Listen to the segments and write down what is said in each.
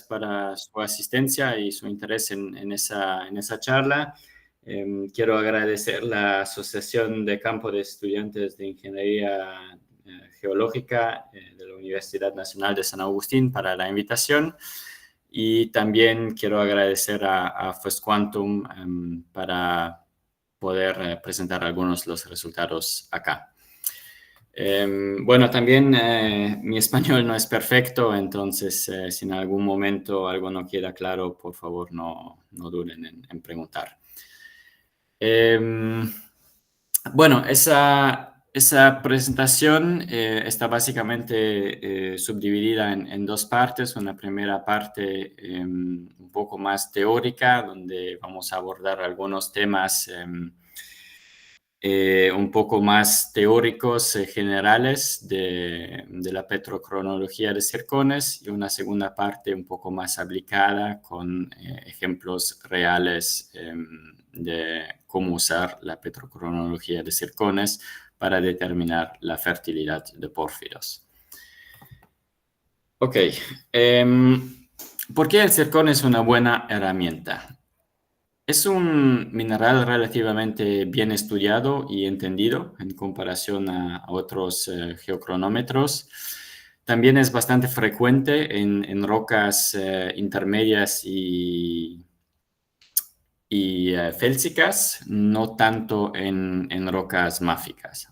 Para su asistencia y su interés en esa charla. Quiero agradecer la Asociación de Campo de Estudiantes de Ingeniería Geológica de la Universidad Nacional de San Agustín para la invitación. Y también quiero agradecer a First Quantum para poder presentar algunos de los resultados acá. Bueno, también mi español no es perfecto, entonces si en algún momento algo no queda claro, por favor no duden en preguntar. Bueno, esa presentación está básicamente subdividida en dos partes. Una primera parte un poco más teórica, donde vamos a abordar algunos temas un poco más teóricos generales de la petrocronología de zircones, y una segunda parte un poco más aplicada con ejemplos reales de cómo usar la petrocronología de zircones para determinar la fertilidad de pórfidos. Ok, ¿por qué el zircón es una buena herramienta? Es un mineral relativamente bien estudiado y entendido en comparación a otros geocronómetros. También es bastante frecuente en rocas intermedias y félsicas, no tanto en rocas máficas.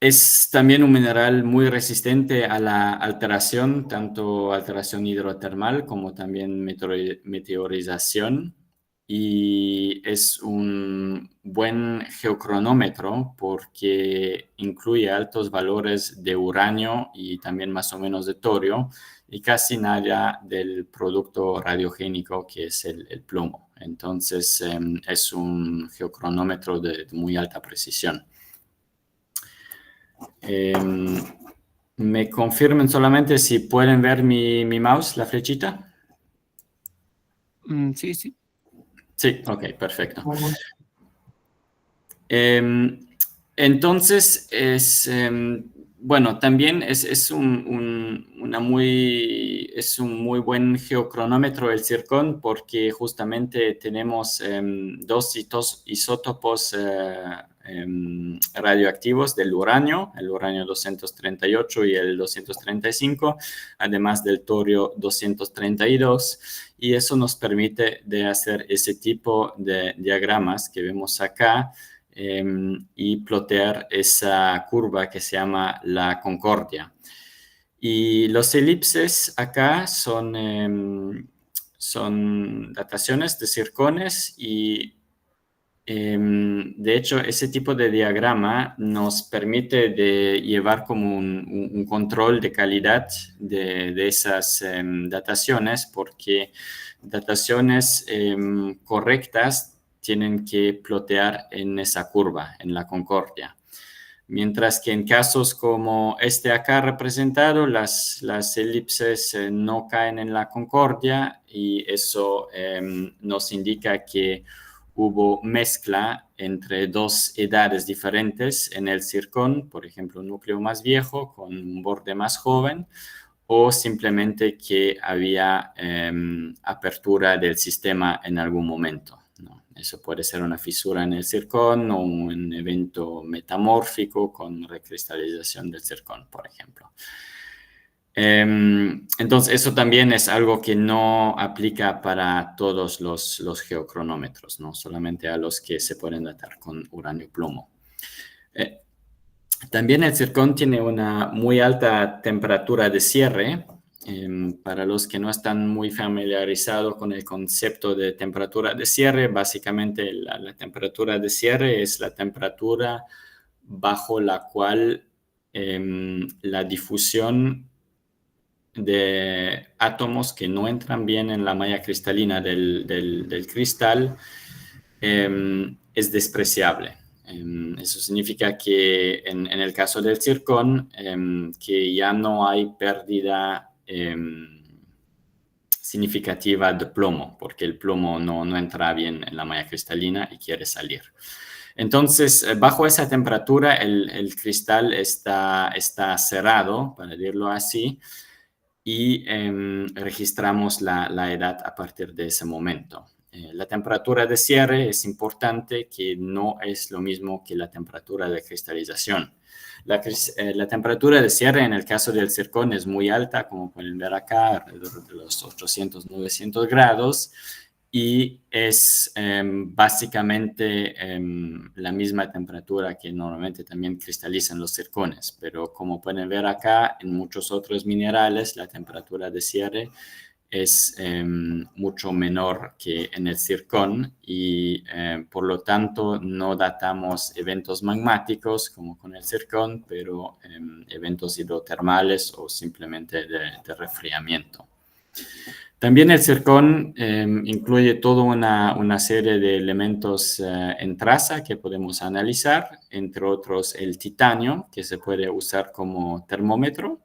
Es también un mineral muy resistente a la alteración, tanto alteración hidrotermal como también meteorización. Y es un buen geocronómetro porque incluye altos valores de uranio y también más o menos de torio y casi nada del producto radiogénico que es el plomo. Entonces es un geocronómetro de muy alta precisión. ¿Me confirmen solamente si pueden ver mi mouse, la flechita? Sí, sí. Sí, ok, perfecto. Entonces, bueno, también es un muy buen geocronómetro el zircón porque justamente tenemos dos isótopos radioactivos del uranio, el uranio 238 y el 235, además del torio 232, y eso nos permite de hacer ese tipo de diagramas que vemos acá y plotear esa curva que se llama la concordia. Y los elipses acá son dataciones de zircones y de hecho, ese tipo de diagrama nos permite de llevar como un control de calidad de esas dataciones, porque dataciones correctas tienen que plotear en esa curva, en la concordia. Mientras que en casos como este acá representado, las elipses no caen en la concordia y eso nos indica que hubo mezcla entre dos edades diferentes en el zircón, por ejemplo, un núcleo más viejo con un borde más joven, o simplemente que había apertura del sistema en algún momento, ¿no? Eso puede ser una fisura en el zircón o un evento metamórfico con recristalización del zircón, por ejemplo. Entonces, eso también es algo que no aplica para todos los geocronómetros, ¿no? Solamente a los que se pueden datar con uranio plomo. También el zircón tiene una muy alta temperatura de cierre. Para los que no están muy familiarizados con el concepto de temperatura de cierre, básicamente la temperatura de cierre es la temperatura bajo la cual la difusión de átomos que no entran bien en la malla cristalina del cristal es despreciable. Eso significa que en el caso del zircón, que ya no hay pérdida significativa de plomo, porque el plomo no entra bien en la malla cristalina y quiere salir. Entonces, bajo esa temperatura, el cristal está cerrado, para decirlo así, y registramos la edad a partir de ese momento. La temperatura de cierre es importante, que no es lo mismo que la temperatura de cristalización. La temperatura de cierre en el caso del zircón es muy alta, como pueden ver acá, alrededor de los 800-900 grados, y es básicamente la misma temperatura que normalmente también cristalizan los zircones, pero como pueden ver acá, en muchos otros minerales la temperatura de cierre es mucho menor que en el zircón y por lo tanto no datamos eventos magmáticos como con el zircón, pero eventos hidrotermales o simplemente de resfriamiento. También el zircón incluye toda una serie de elementos en traza que podemos analizar, entre otros el titanio, que se puede usar como termómetro,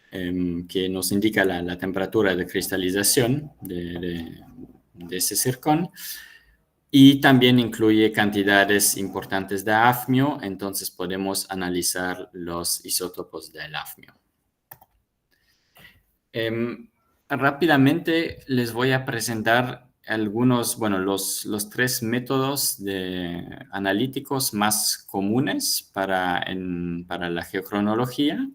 que nos indica la temperatura de cristalización de ese zircón. Y también incluye cantidades importantes de hafnio, entonces podemos analizar los isótopos del hafnio. Rápidamente les voy a presentar algunos, bueno, los tres métodos analíticos más comunes para la geocronología.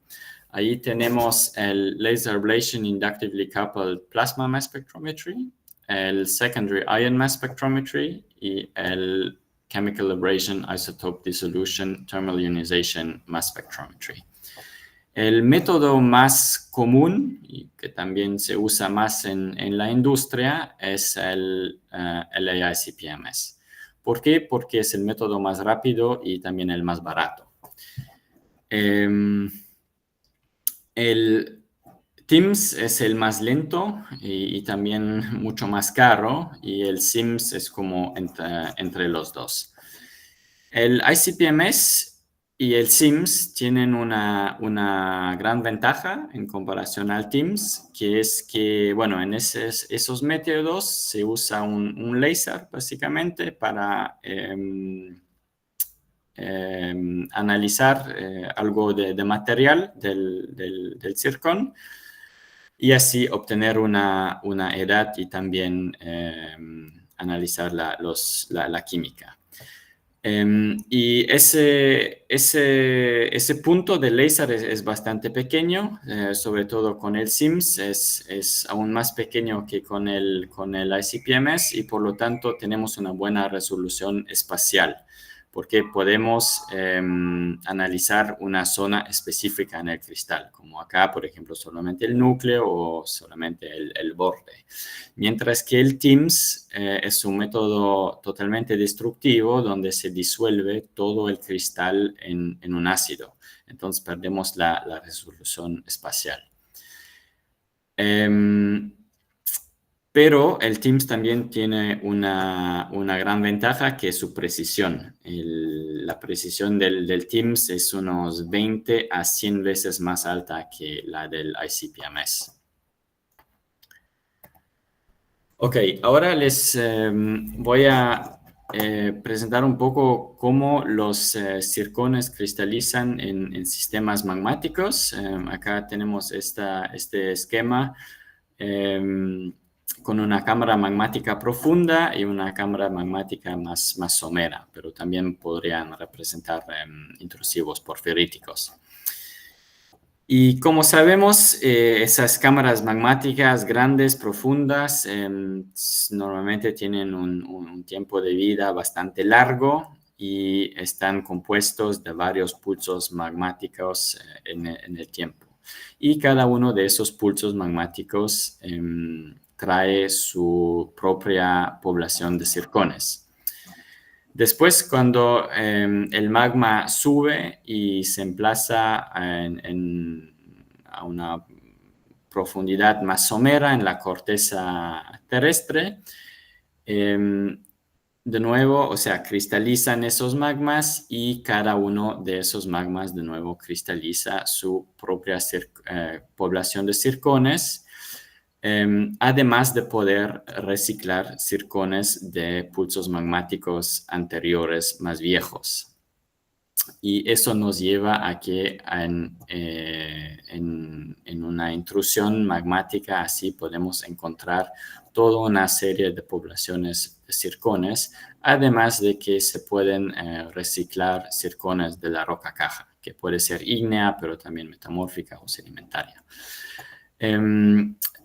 Ahí tenemos el Laser Ablation Inductively Coupled Plasma Mass Spectrometry, el Secondary Ion Mass Spectrometry y el Chemical Abrasion Isotope Dissolution Thermal Ionization Mass Spectrometry. El método más común y que también se usa más en la industria es el LAICPMS. ¿Por qué? Porque es el método más rápido y también el más barato. El TIMS es el más lento y también mucho más caro, y el SIMS es como entre los dos. El ICP-MS y el SIMS tienen una gran ventaja en comparación al TIMS, que es que, bueno, en esos métodos se usa un láser básicamente para analizar algo de material del zircón y así obtener una edad y también analizar la química. Y ese punto del láser es bastante pequeño, sobre todo con el SIMS es aún más pequeño que con el ICP-MS, y por lo tanto tenemos una buena resolución espacial, porque podemos analizar una zona específica en el cristal, como acá, por ejemplo, solamente el núcleo o solamente el borde. Mientras que el TIMS es un método totalmente destructivo donde se disuelve todo el cristal en un ácido. Entonces perdemos la resolución espacial. Pero el TIMS también tiene una gran ventaja, que es su precisión. La precisión del TIMS es unos 20 a 100 veces más alta que la del ICP-MS. Ok, ahora les voy a presentar un poco cómo los zircones cristalizan en sistemas magmáticos. Acá tenemos este esquema con una cámara magmática profunda y una cámara magmática más somera, pero también podrían representar intrusivos porfiríticos. Y como sabemos, esas cámaras magmáticas grandes, profundas, normalmente tienen un tiempo de vida bastante largo y están compuestos de varios pulsos magmáticos en el tiempo. Y cada uno de esos pulsos magmáticos trae su propia población de zircones. Después, cuando el magma sube y se emplaza a una profundidad más somera en la corteza terrestre, de nuevo, o sea, cristalizan esos magmas y cada uno de esos magmas de nuevo cristaliza su propia población de zircones, además de poder reciclar zircones de pulsos magmáticos anteriores más viejos. Y eso nos lleva a que en una intrusión magmática así podemos encontrar toda una serie de poblaciones de zircones, además de que se pueden reciclar zircones de la roca caja, que puede ser ígnea, pero también metamórfica o sedimentaria.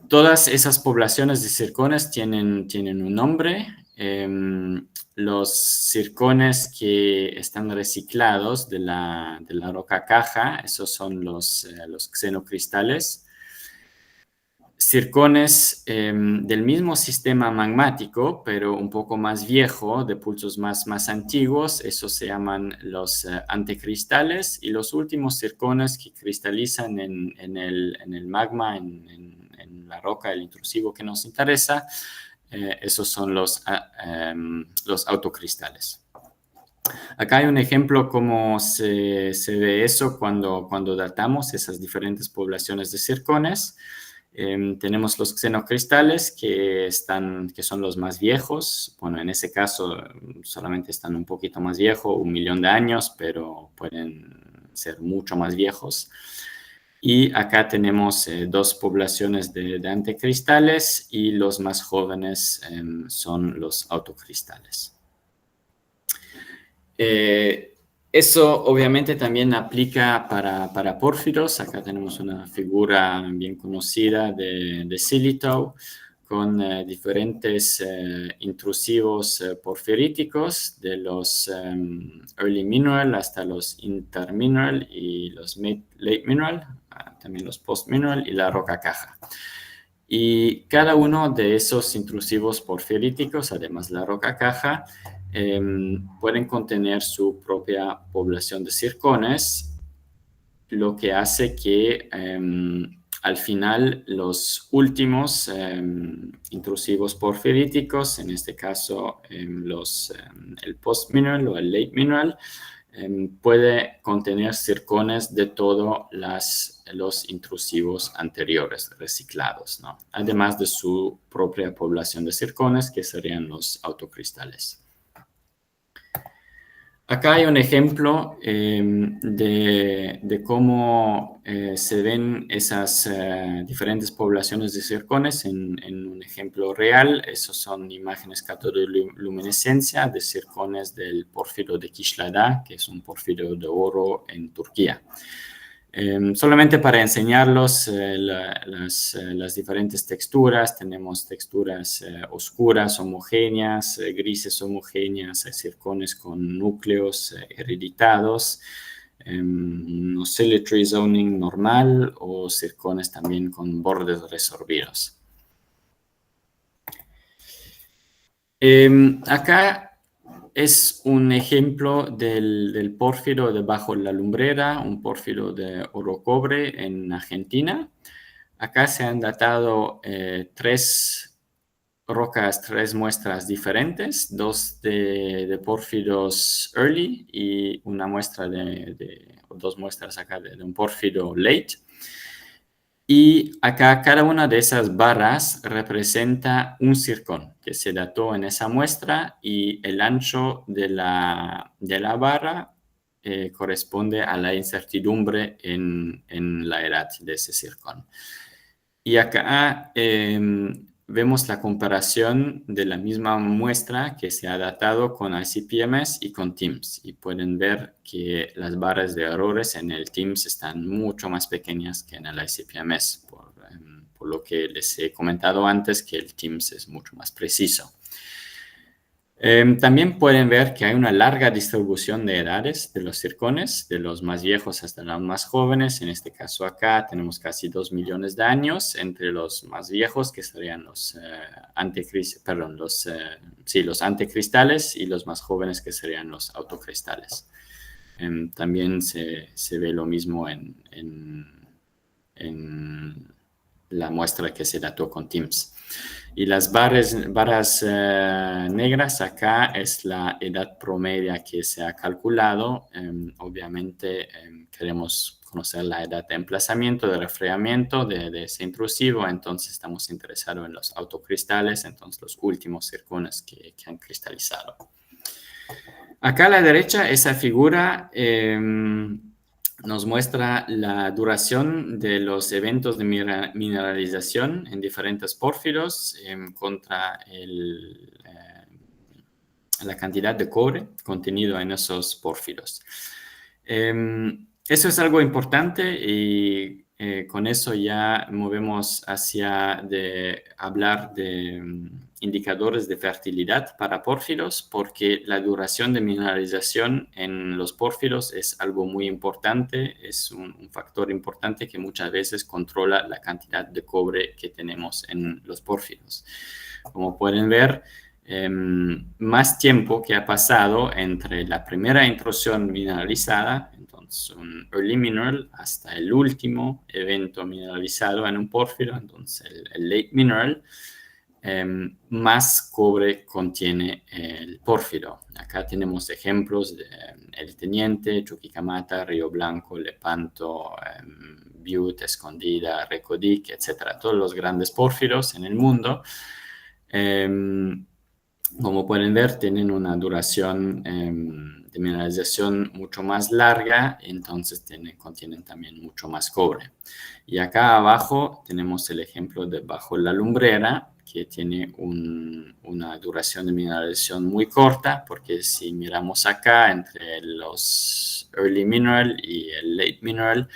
Todas esas poblaciones de zircones tienen un nombre. Los zircones que están reciclados de la roca caja, esos son los xenocristales. Zircones del mismo sistema magmático, pero un poco más viejo, de pulsos más antiguos, esos se llaman los antecristales, y los últimos zircones que cristalizan en el magma, en la roca, el intrusivo que nos interesa, esos son los autocristales. Acá hay un ejemplo cómo se ve eso cuando datamos esas diferentes poblaciones de zircones. Tenemos los xenocristales que son los más viejos. Bueno, en ese caso solamente están un poquito más viejos, 1 millón de años, pero pueden ser mucho más viejos. Y acá tenemos 2 poblaciones de antecristales y los más jóvenes son los autocristales. Eso obviamente también aplica para pórfidos. Acá tenemos una figura bien conocida de Silitow con diferentes intrusivos porfiríticos de los early mineral hasta los intermineral y los late mineral, también los post mineral y la roca caja. Y cada uno de esos intrusivos porfiríticos, además de la roca caja, pueden contener su propia población de zircones, lo que hace que al final los últimos intrusivos porfiríticos, en este caso el post-mineral o el late mineral, puede contener zircones de todos los intrusivos anteriores reciclados, ¿no? Además de su propia población de zircones, que serían los autocristales. Acá hay un ejemplo de cómo se ven esas diferentes poblaciones de zircones en un ejemplo real. Esos son imágenes catodoluminescencia de zircones del pórfido de Kışladağ, que es un pórfido de oro en Turquía. Solamente para enseñarlos las diferentes texturas, tenemos texturas oscuras, homogéneas, grises homogéneas, hay zircones con núcleos hereditados, oscillatory zoning normal o zircones también con bordes resorbidos. Acá es un ejemplo del pórfido de Bajo la Lumbrera, un pórfido de oro-cobre en Argentina. Acá se han datado 3 muestras diferentes, 2 de pórfidos early y una muestra 2 muestras acá de un pórfido late. Y acá cada una de esas barras representa un zircón que se dató en esa muestra y el ancho de la barra corresponde a la incertidumbre en la edad de ese zircón. Y acá vemos la comparación de la misma muestra que se ha datado con ICP-MS y con TIMSS. Y pueden ver que las barras de errores en el TIMSS están mucho más pequeñas que en el ICP-MS, por lo que les he comentado antes que el TIMSS es mucho más preciso. También pueden ver que hay una larga distribución de edades de los zircones, de los más viejos hasta los más jóvenes. En este caso acá tenemos casi 2 millones de años entre los más viejos, que serían los antecristales, y los más jóvenes, que serían los autocristales. También se ve lo mismo en la muestra que se dató con TIMSS. Y las barras negras acá es la edad promedia que se ha calculado. Obviamente queremos conocer la edad de emplazamiento, de refriamiento de ese intrusivo, entonces estamos interesados en los autocristales, entonces los últimos zircones que han cristalizado. Acá a la derecha, esa figura nos muestra la duración de los eventos de mineralización en diferentes pórfidos contra la cantidad de cobre contenido en esos pórfidos. Eso es algo importante y con eso ya movemos hacia hablar de indicadores de fertilidad para pórfidos, porque la duración de mineralización en los pórfidos es algo muy importante, es un factor importante que muchas veces controla la cantidad de cobre que tenemos en los pórfidos. Como pueden ver, más tiempo que ha pasado entre la primera intrusión mineralizada, entonces un early mineral, hasta el último evento mineralizado en un pórfido, entonces el late mineral, más cobre contiene el pórfido. Acá tenemos ejemplos de El Teniente, Chuquicamata, Río Blanco, Lepanto, Butte, Escondida, Recodic, etc. Todos los grandes pórfidos en el mundo. Como pueden ver, tienen una duración de mineralización mucho más larga, entonces contienen también mucho más cobre. Y acá abajo tenemos el ejemplo de Bajo la Lumbrera, que tiene una duración de mineralización muy corta, porque si miramos acá entre los early mineral y el late mineral,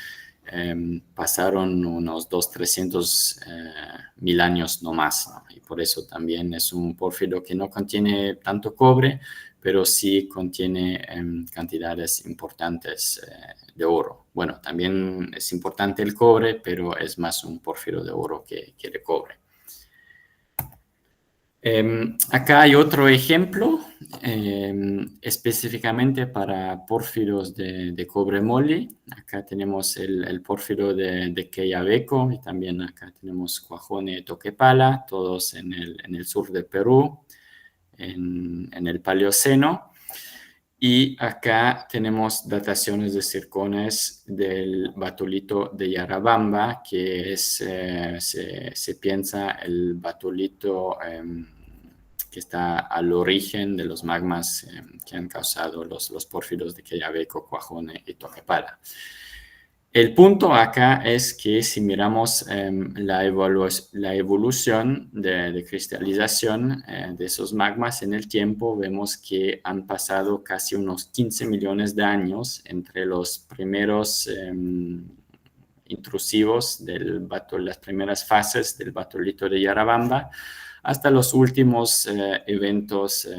pasaron unos 200-300 mil años no más, ¿no? Y por eso también es un pórfido que no contiene tanto cobre, pero sí contiene cantidades importantes de oro. Bueno, también es importante el cobre, pero es más un pórfido de oro que de cobre. Acá hay otro ejemplo, específicamente para pórfidos de cobre moli. Acá tenemos el pórfido de Quellaveco y también acá tenemos Cuajone y Toquepala, todos en el sur de Perú, en el Paleoceno. Y acá tenemos dataciones de zircones del batolito de Yarabamba, que es, se piensa el batolito que está al origen de los magmas que han causado los pórfidos de Quellaveco, Cuajone y Toquepala. El punto acá es que si miramos la evolución de cristalización de esos magmas en el tiempo, vemos que han pasado casi unos 15 millones de años entre los primeros intrusivos las primeras fases del batolito de Yarabamba, hasta los últimos eventos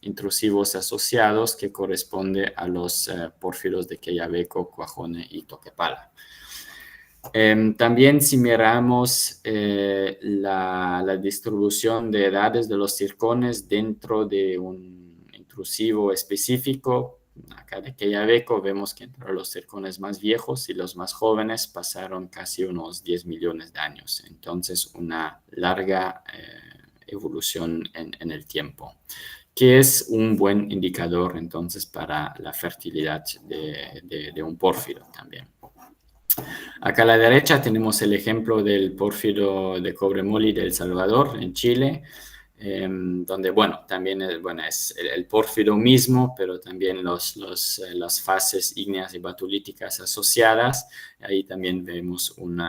intrusivos asociados que corresponde a los pórfidos de Quellaveco, Cuajone y Toquepala. También si miramos la distribución de edades de los zircones dentro de un intrusivo específico, acá de Quellaveco vemos que entre los zircones más viejos y los más jóvenes pasaron casi unos 10 millones de años. Entonces, una larga evolución en el tiempo, que es un buen indicador entonces para la fertilidad de un pórfido también. Acá a la derecha tenemos el ejemplo del pórfido de cobre moli de El Salvador, en Chile, donde, bueno, también es el pórfido mismo, pero también las fases ígneas y batolíticas asociadas. Ahí también vemos un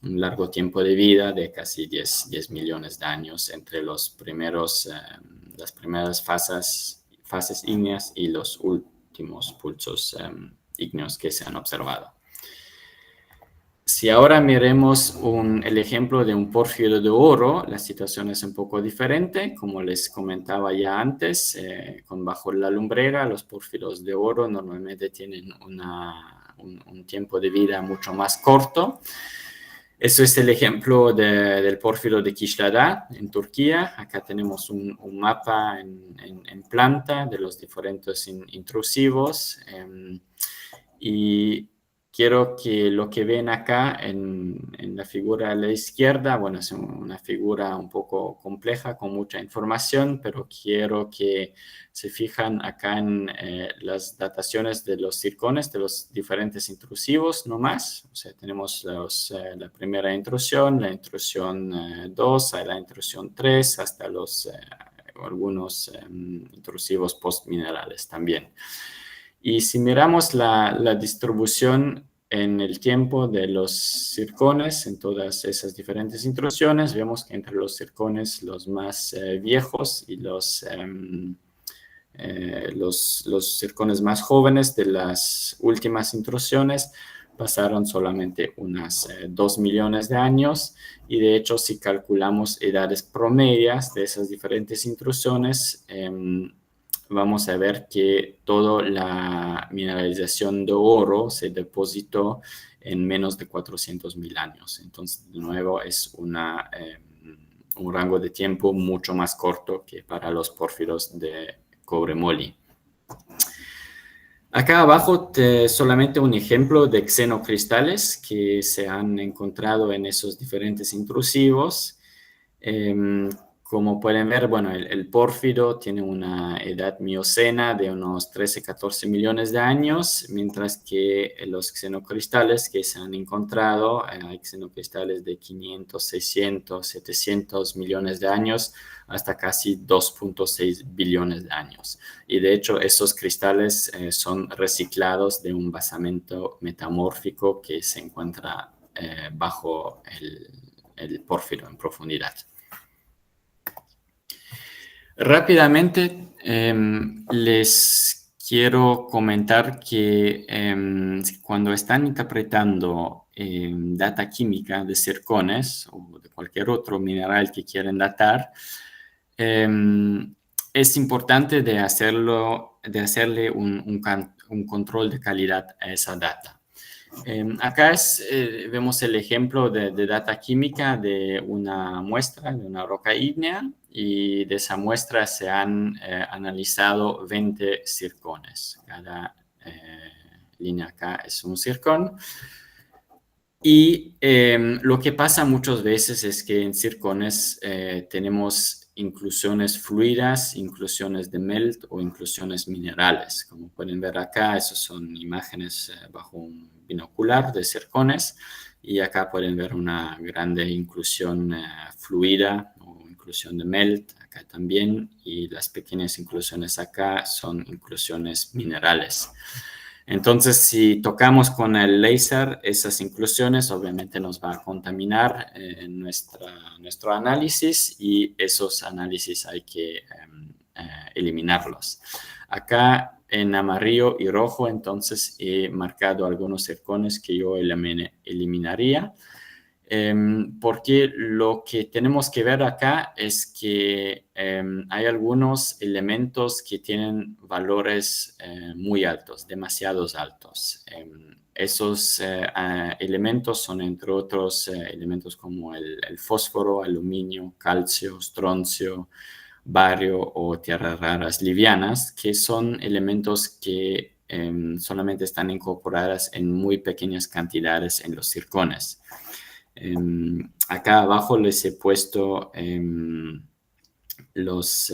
largo tiempo de vida de casi 10 millones de años entre las primeras fases ígneas y los últimos pulsos ígneos que se han observado. Si ahora miremos el ejemplo de un pórfido de oro, la situación es un poco diferente. Como les comentaba ya antes, con Bajo la Lumbrera, los pórfidos de oro normalmente tienen un tiempo de vida mucho más corto. Eso es el ejemplo del pórfido de Kışladağ en Turquía. Acá tenemos un mapa en planta de los diferentes intrusivos. Y quiero que lo que ven acá en la figura a la izquierda, bueno, es una figura un poco compleja con mucha información, pero quiero que se fijan acá en las dataciones de los zircones, de los diferentes intrusivos nomás. O sea, tenemos la primera intrusión, la intrusión 2, la intrusión 3, hasta los algunos intrusivos postminerales también. Y si miramos la distribución en el tiempo de los zircones en todas esas diferentes intrusiones, vemos que entre los zircones los más viejos y los zircones más jóvenes de las últimas intrusiones pasaron solamente unas 2 millones de años, y de hecho si calculamos edades promedias de esas diferentes intrusiones, vamos a ver que toda la mineralización de oro se depositó en menos de 400.000 años. Entonces, de nuevo, es un rango de tiempo mucho más corto que para los pórfidos de cobre moly. Acá abajo solamente un ejemplo de xenocristales que se han encontrado en esos diferentes intrusivos. Como pueden ver, bueno, el pórfido tiene una edad miocena de unos 13-14 millones de años, mientras que los xenocristales que se han encontrado, hay xenocristales de 500, 600, 700 millones de años, hasta casi 2.6 billones de años. Y de hecho, esos cristales son reciclados de un basamento metamórfico que se encuentra bajo el pórfido en profundidad. Rápidamente les quiero comentar que cuando están interpretando data química de zircones o de cualquier otro mineral que quieren datar, es importante de hacerle un control de calidad a esa data. Acá vemos el ejemplo de data química de una muestra, de una roca ígnea, y de esa muestra se han analizado 20 zircones. Cada línea acá es un zircón. Y lo que pasa muchas veces es que en zircones tenemos inclusiones fluidas, inclusiones de melt o inclusiones minerales. Como pueden ver acá, esas son imágenes bajo un binocular de zircones, y acá pueden ver una grande inclusión fluida o inclusión de melt acá también, y las pequeñas inclusiones acá son inclusiones minerales. Entonces, si tocamos con el láser esas inclusiones, obviamente nos va a contaminar nuestro análisis, y esos análisis hay que eliminarlos. Acá en amarillo y rojo, entonces he marcado algunos zircones que yo eliminaría, porque lo que tenemos que ver acá es que hay algunos elementos que tienen valores muy altos, demasiado altos. Esos elementos son, entre otros, elementos como el fósforo, aluminio, calcio, estroncio, bario o tierras raras livianas, que son elementos que solamente están incorporadas en muy pequeñas cantidades en los zircones. Acá abajo les he puesto los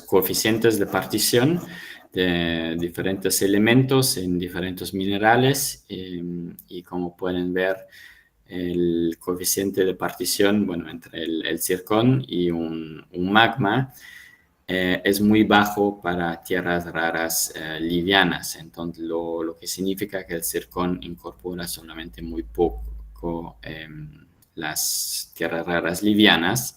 coeficientes de partición de diferentes elementos en diferentes minerales, y como pueden ver, el coeficiente de partición, bueno, entre el zircón y un magma es muy bajo para tierras raras livianas. Entonces, lo que significa que el zircón incorpora solamente muy poco las tierras raras livianas.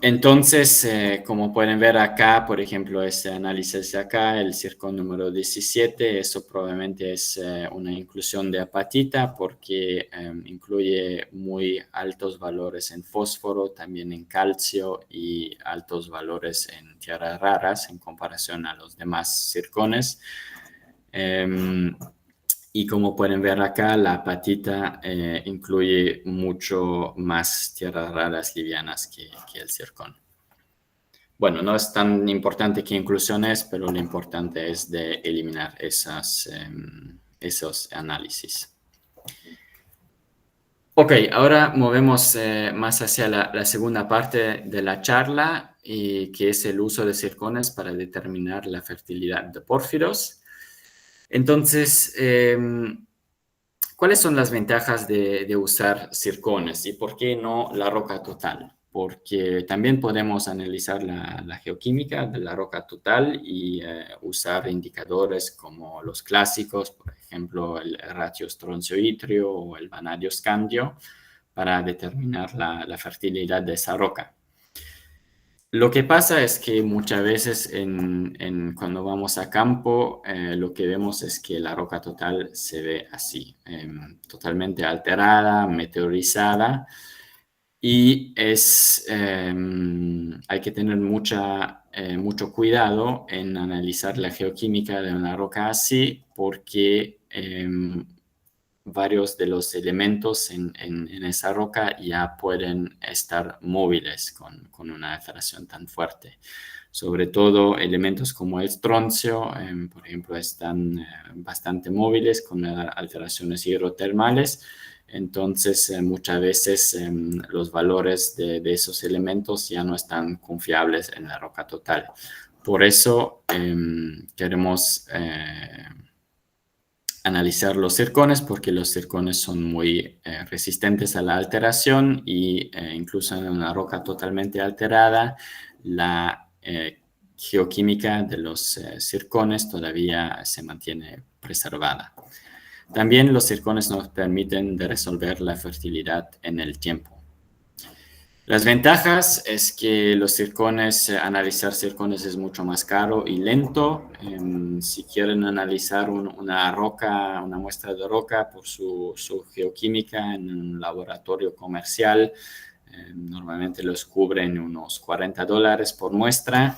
Entonces, como pueden ver acá, por ejemplo, este análisis de acá, el zircón número 17, eso probablemente es una inclusión de apatita, porque incluye muy altos valores en fósforo, también en calcio, y altos valores en tierras raras en comparación a los demás zircones. Y como pueden ver acá, la apatita incluye mucho más tierras raras livianas que el zircón. Bueno, no es tan importante qué inclusión es, pero lo importante es de eliminar esos análisis. Ok, ahora movemos más hacia la segunda parte de la charla, que es el uso de zircones para determinar la fertilidad de pórfidos. Entonces, ¿Cuáles son las ventajas de usar circones y por qué no la roca total? Porque también podemos analizar la geoquímica de la roca total y usar indicadores como los clásicos, por ejemplo, el ratio estroncio-itrio o el vanadio-scandio, para determinar la fertilidad de esa roca. Lo que pasa es que muchas veces cuando vamos a campo, lo que vemos es que la roca total se ve así, totalmente alterada, meteorizada, y hay que tener mucho cuidado en analizar la geoquímica de una roca así, porque varios de los elementos en esa roca ya pueden estar móviles con una alteración tan fuerte. Sobre todo elementos como el estroncio, por ejemplo, están bastante móviles con alteraciones hidrotermales. Entonces, muchas veces los valores de esos elementos ya no están confiables en la roca total. Por eso queremos analizar los circones, porque los circones son muy resistentes a la alteración y incluso en una roca totalmente alterada, la geoquímica de los circones todavía se mantiene preservada. También los circones nos permiten de resolver la fertilidad en el tiempo. Las ventajas es que los circones, analizar circones es mucho más caro y lento. Si quieren analizar una roca, una muestra de roca por su geoquímica en un laboratorio comercial, normalmente los cubren unos $40 por muestra,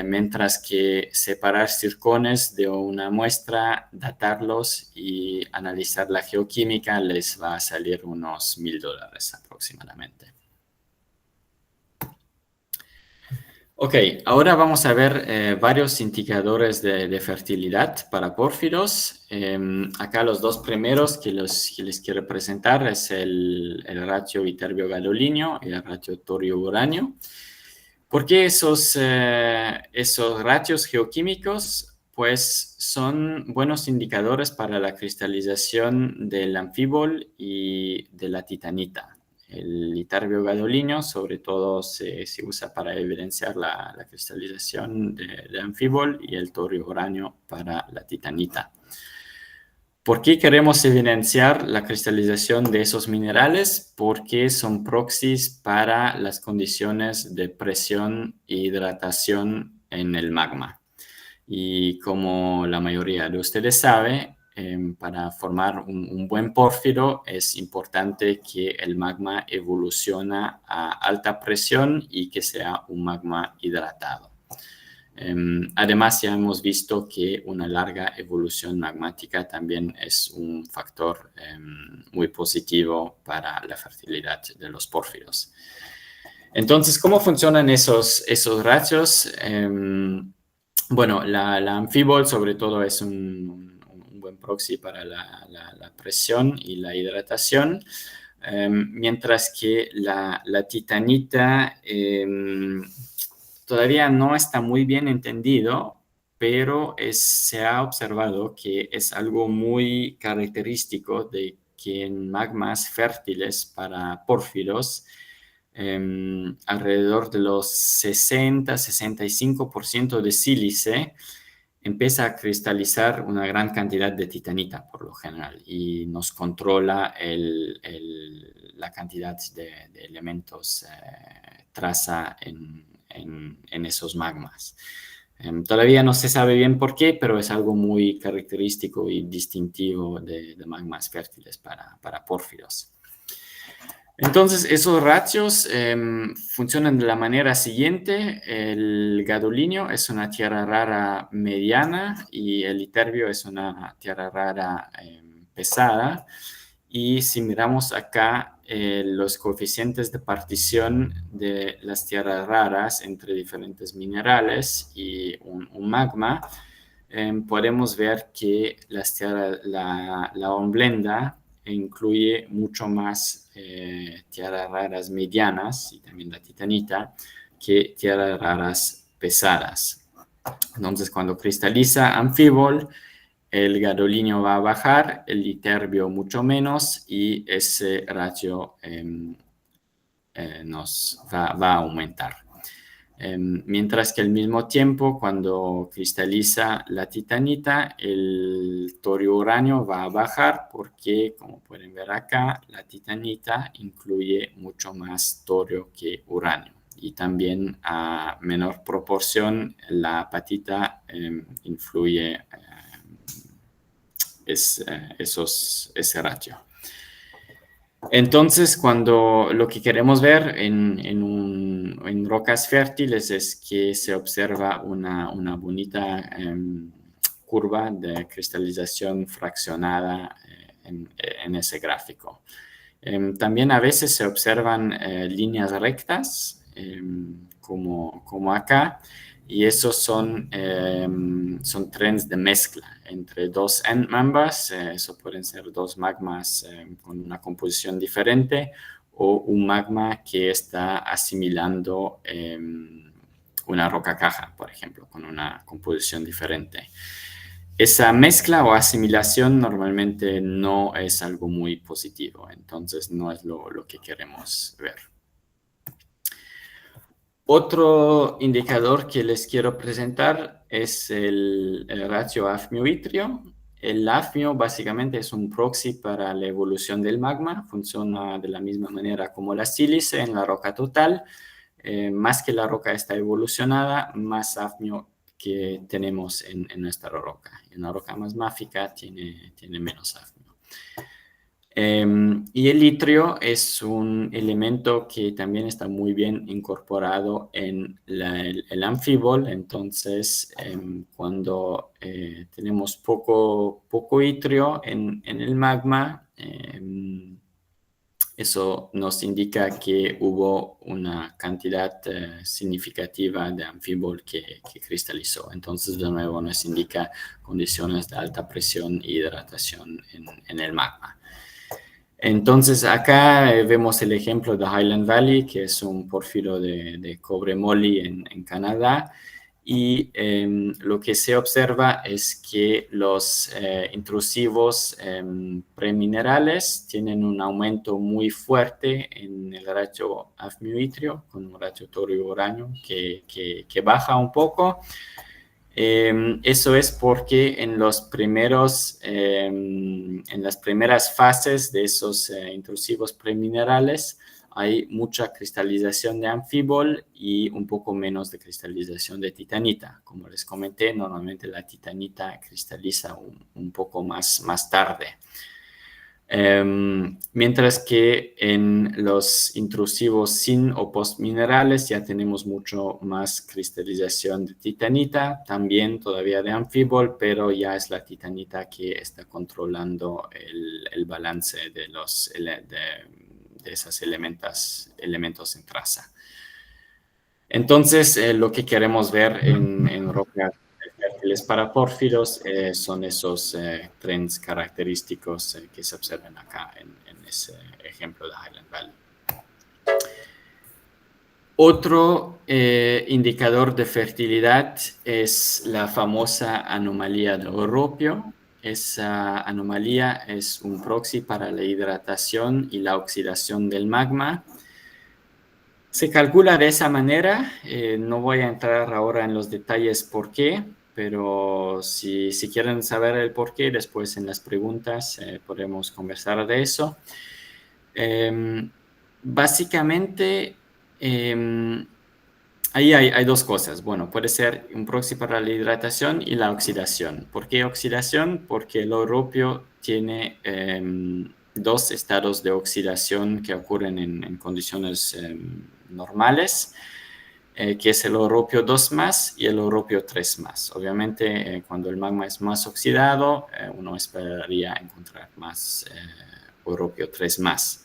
mientras que separar circones de una muestra, datarlos y analizar la geoquímica les va a salir unos $1,000 aproximadamente. Ok, ahora vamos a ver varios indicadores de fertilidad para pórfidos. Acá los dos primeros que les quiero presentar es el ratio ytterbio-gadolinio y el ratio torio-uranio. ¿Por qué esos ratios geoquímicos? Pues son buenos indicadores para la cristalización del anfibol y de la titanita. El ytterbio-gadolinio sobre todo se usa para evidenciar la cristalización de anfibol y el torio-uranio para la titanita. ¿Por qué queremos evidenciar la cristalización de esos minerales? Porque son proxies para las condiciones de presión e hidratación en el magma. Y como la mayoría de ustedes sabe, para formar un buen pórfido es importante que el magma evolucione a alta presión y que sea un magma hidratado. Además, ya hemos visto que una larga evolución magmática también es un factor muy positivo para la fertilidad de los pórfidos. Entonces, ¿cómo funcionan esos ratios? Bueno, la anfibol sobre todo es un buen proxy para la presión y la hidratación, mientras que la titanita todavía no está muy bien entendido, pero se ha observado que es algo muy característico de que en magmas fértiles para pórfidos, alrededor de los 60-65% de sílice empieza a cristalizar una gran cantidad de titanita por lo general y nos controla la cantidad de elementos traza en esos magmas. Todavía no se sabe bien por qué, pero es algo muy característico y distintivo de magmas fértiles para pórfidos. Entonces, esos ratios funcionan de la manera siguiente. El gadolinio es una tierra rara mediana y el ytterbio es una tierra rara pesada. Y si miramos acá los coeficientes de partición de las tierras raras entre diferentes minerales y un magma, podemos ver que la hornblenda incluye mucho más tierras raras medianas y también la titanita que tierras raras pesadas. Entonces, cuando cristaliza anfibol, el gadolinio va a bajar, el iterbio mucho menos y ese ratio nos va a aumentar. Mientras que al mismo tiempo, cuando cristaliza la titanita, el torio-uranio va a bajar porque, como pueden ver acá, la titanita incluye mucho más torio que uranio. Y también a menor proporción, la apatita influye ese ratio. Entonces, cuando lo que queremos ver en rocas fértiles es que se observa una bonita curva de cristalización fraccionada en ese gráfico. También a veces se observan líneas rectas, como acá, y esos son trends de mezcla entre dos end members. Eso pueden ser dos magmas con una composición diferente o un magma que está asimilando una roca caja, por ejemplo, con una composición diferente. Esa mezcla o asimilación normalmente no es algo muy positivo, entonces no es lo que queremos ver. Otro indicador que les quiero presentar es el ratio afmio-itrio. El afmio básicamente es un proxy para la evolución del magma, funciona de la misma manera como la sílice en la roca total. Más que la roca está evolucionada, más afmio que tenemos en nuestra roca. En la roca más máfica tiene menos afmio. Y el itrio es un elemento que también está muy bien incorporado en el anfibol. Entonces, cuando tenemos poco itrio en el magma, eso nos indica que hubo una cantidad significativa de anfibol que cristalizó. Entonces, de nuevo, nos indica condiciones de alta presión e hidratación en el magma. Entonces, acá vemos el ejemplo de Highland Valley, que es un pórfido de cobre moly en Canadá. Y lo que se observa es que los intrusivos preminerales tienen un aumento muy fuerte en el ratio afmio-itrio, con un ratio torio-uranio que baja un poco. Eso es porque en las primeras fases de esos intrusivos preminerales hay mucha cristalización de anfibol y un poco menos de cristalización de titanita. Como les comenté, normalmente la titanita cristaliza un poco más tarde. Mientras que en los intrusivos sin o postminerales ya tenemos mucho más cristalización de titanita, también todavía de anfibol, pero ya es la titanita que está controlando el balance de esos elementos en traza. Entonces, lo que queremos ver en rocas fértiles para pórfidos son esos trends característicos que se observan acá en ese ejemplo de Highland Valley. Otro indicador de fertilidad es la famosa anomalía de Orropio. Esa anomalía es un proxy para la hidratación y la oxidación del magma. Se calcula de esa manera, no voy a entrar ahora en los detalles por qué, pero si quieren saber el por qué, después en las preguntas podemos conversar de eso. Básicamente, ahí hay dos cosas. Bueno, puede ser un proxy para la hidratación y la oxidación. ¿Por qué oxidación? Porque el orropio tiene dos estados de oxidación que ocurren en condiciones normales, que es el orropio 2+ y el orropio 3+. Obviamente, cuando el magma es más oxidado, uno esperaría encontrar más orropio 3+.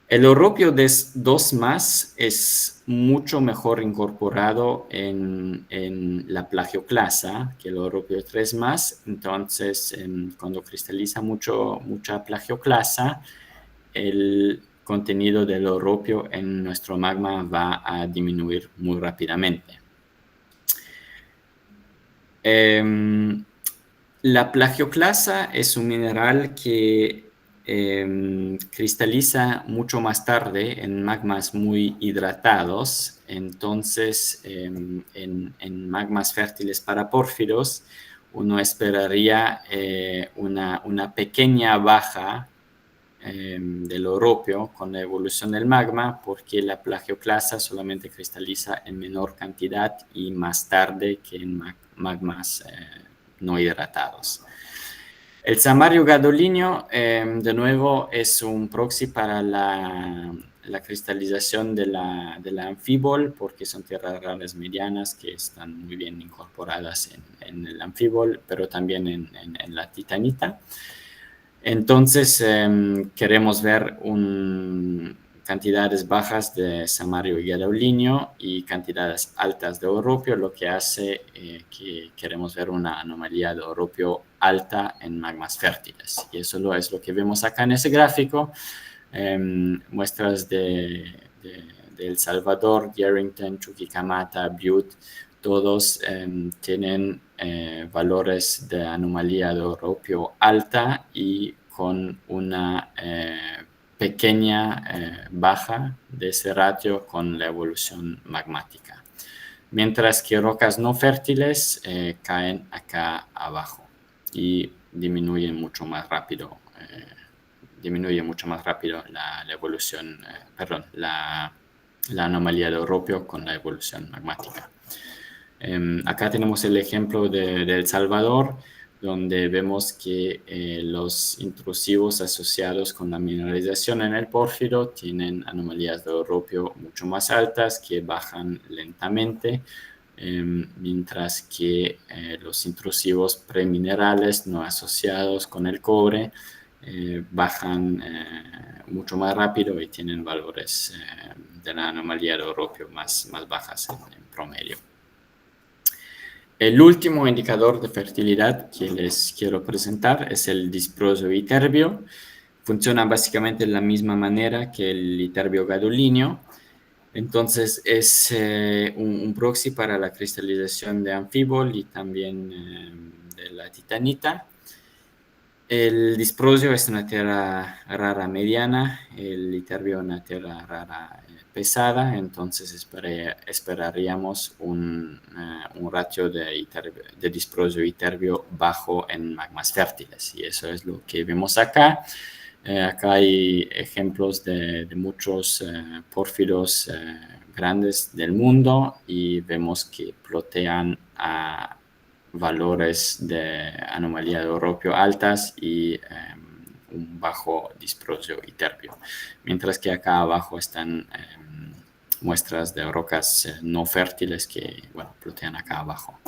El orropio 2+ es mucho mejor incorporado en la plagioclasa que el orropio 3+. Entonces, cuando cristaliza mucha plagioclasa, el contenido del orropio en nuestro magma va a disminuir muy rápidamente. La plagioclasa es un mineral que cristaliza mucho más tarde en magmas muy hidratados. Entonces, en magmas fértiles para pórfidos, uno esperaría una pequeña baja del oropio con la evolución del magma, porque la plagioclasa solamente cristaliza en menor cantidad y más tarde que en magmas no hidratados. El samario gadolinio, de nuevo, es un proxy para la cristalización de la anfíbol, porque son tierras raras medianas que están muy bien incorporadas en el anfíbol, pero también en la titanita. Entonces, queremos ver cantidades bajas de samario y gadolinio y cantidades altas de oropio, lo que hace que queremos ver una anomalía de oropio alta en magmas fértiles. Y eso es lo que vemos acá en ese gráfico. Muestras de El Salvador, Darrington, Chuquicamata, Butte, todos tienen valores de anomalía de oropio alta y con una pequeña baja de ese ratio con la evolución magmática. Mientras que rocas no fértiles caen acá abajo y disminuyen mucho más rápido la evolución, la anomalía de oropio con la evolución magmática. Acá tenemos el ejemplo de El Salvador, donde vemos que los intrusivos asociados con la mineralización en el pórfido tienen anomalías de oropio mucho más altas que bajan lentamente, mientras que los intrusivos preminerales no asociados con el cobre bajan mucho más rápido y tienen valores de la anomalía de oropio más bajas en promedio. El último indicador de fertilidad que les quiero presentar es el disprosio ytterbio. Funciona básicamente de la misma manera que el ytterbio gadolinio. Entonces es un proxy para la cristalización de anfíbol y también de la titanita. El disprosio es una tierra rara mediana, el ytterbio una tierra rara pesada, entonces esperaríamos un ratio de disprosio ytterbio bajo en magmas fértiles, y eso es lo que vemos acá. Acá hay ejemplos de muchos pórfidos grandes del mundo y vemos que plotean a valores de anomalía de oropio altas y un bajo disprosio ytterbio. Mientras que acá abajo están muestras de rocas no fértiles que, plotean acá abajo.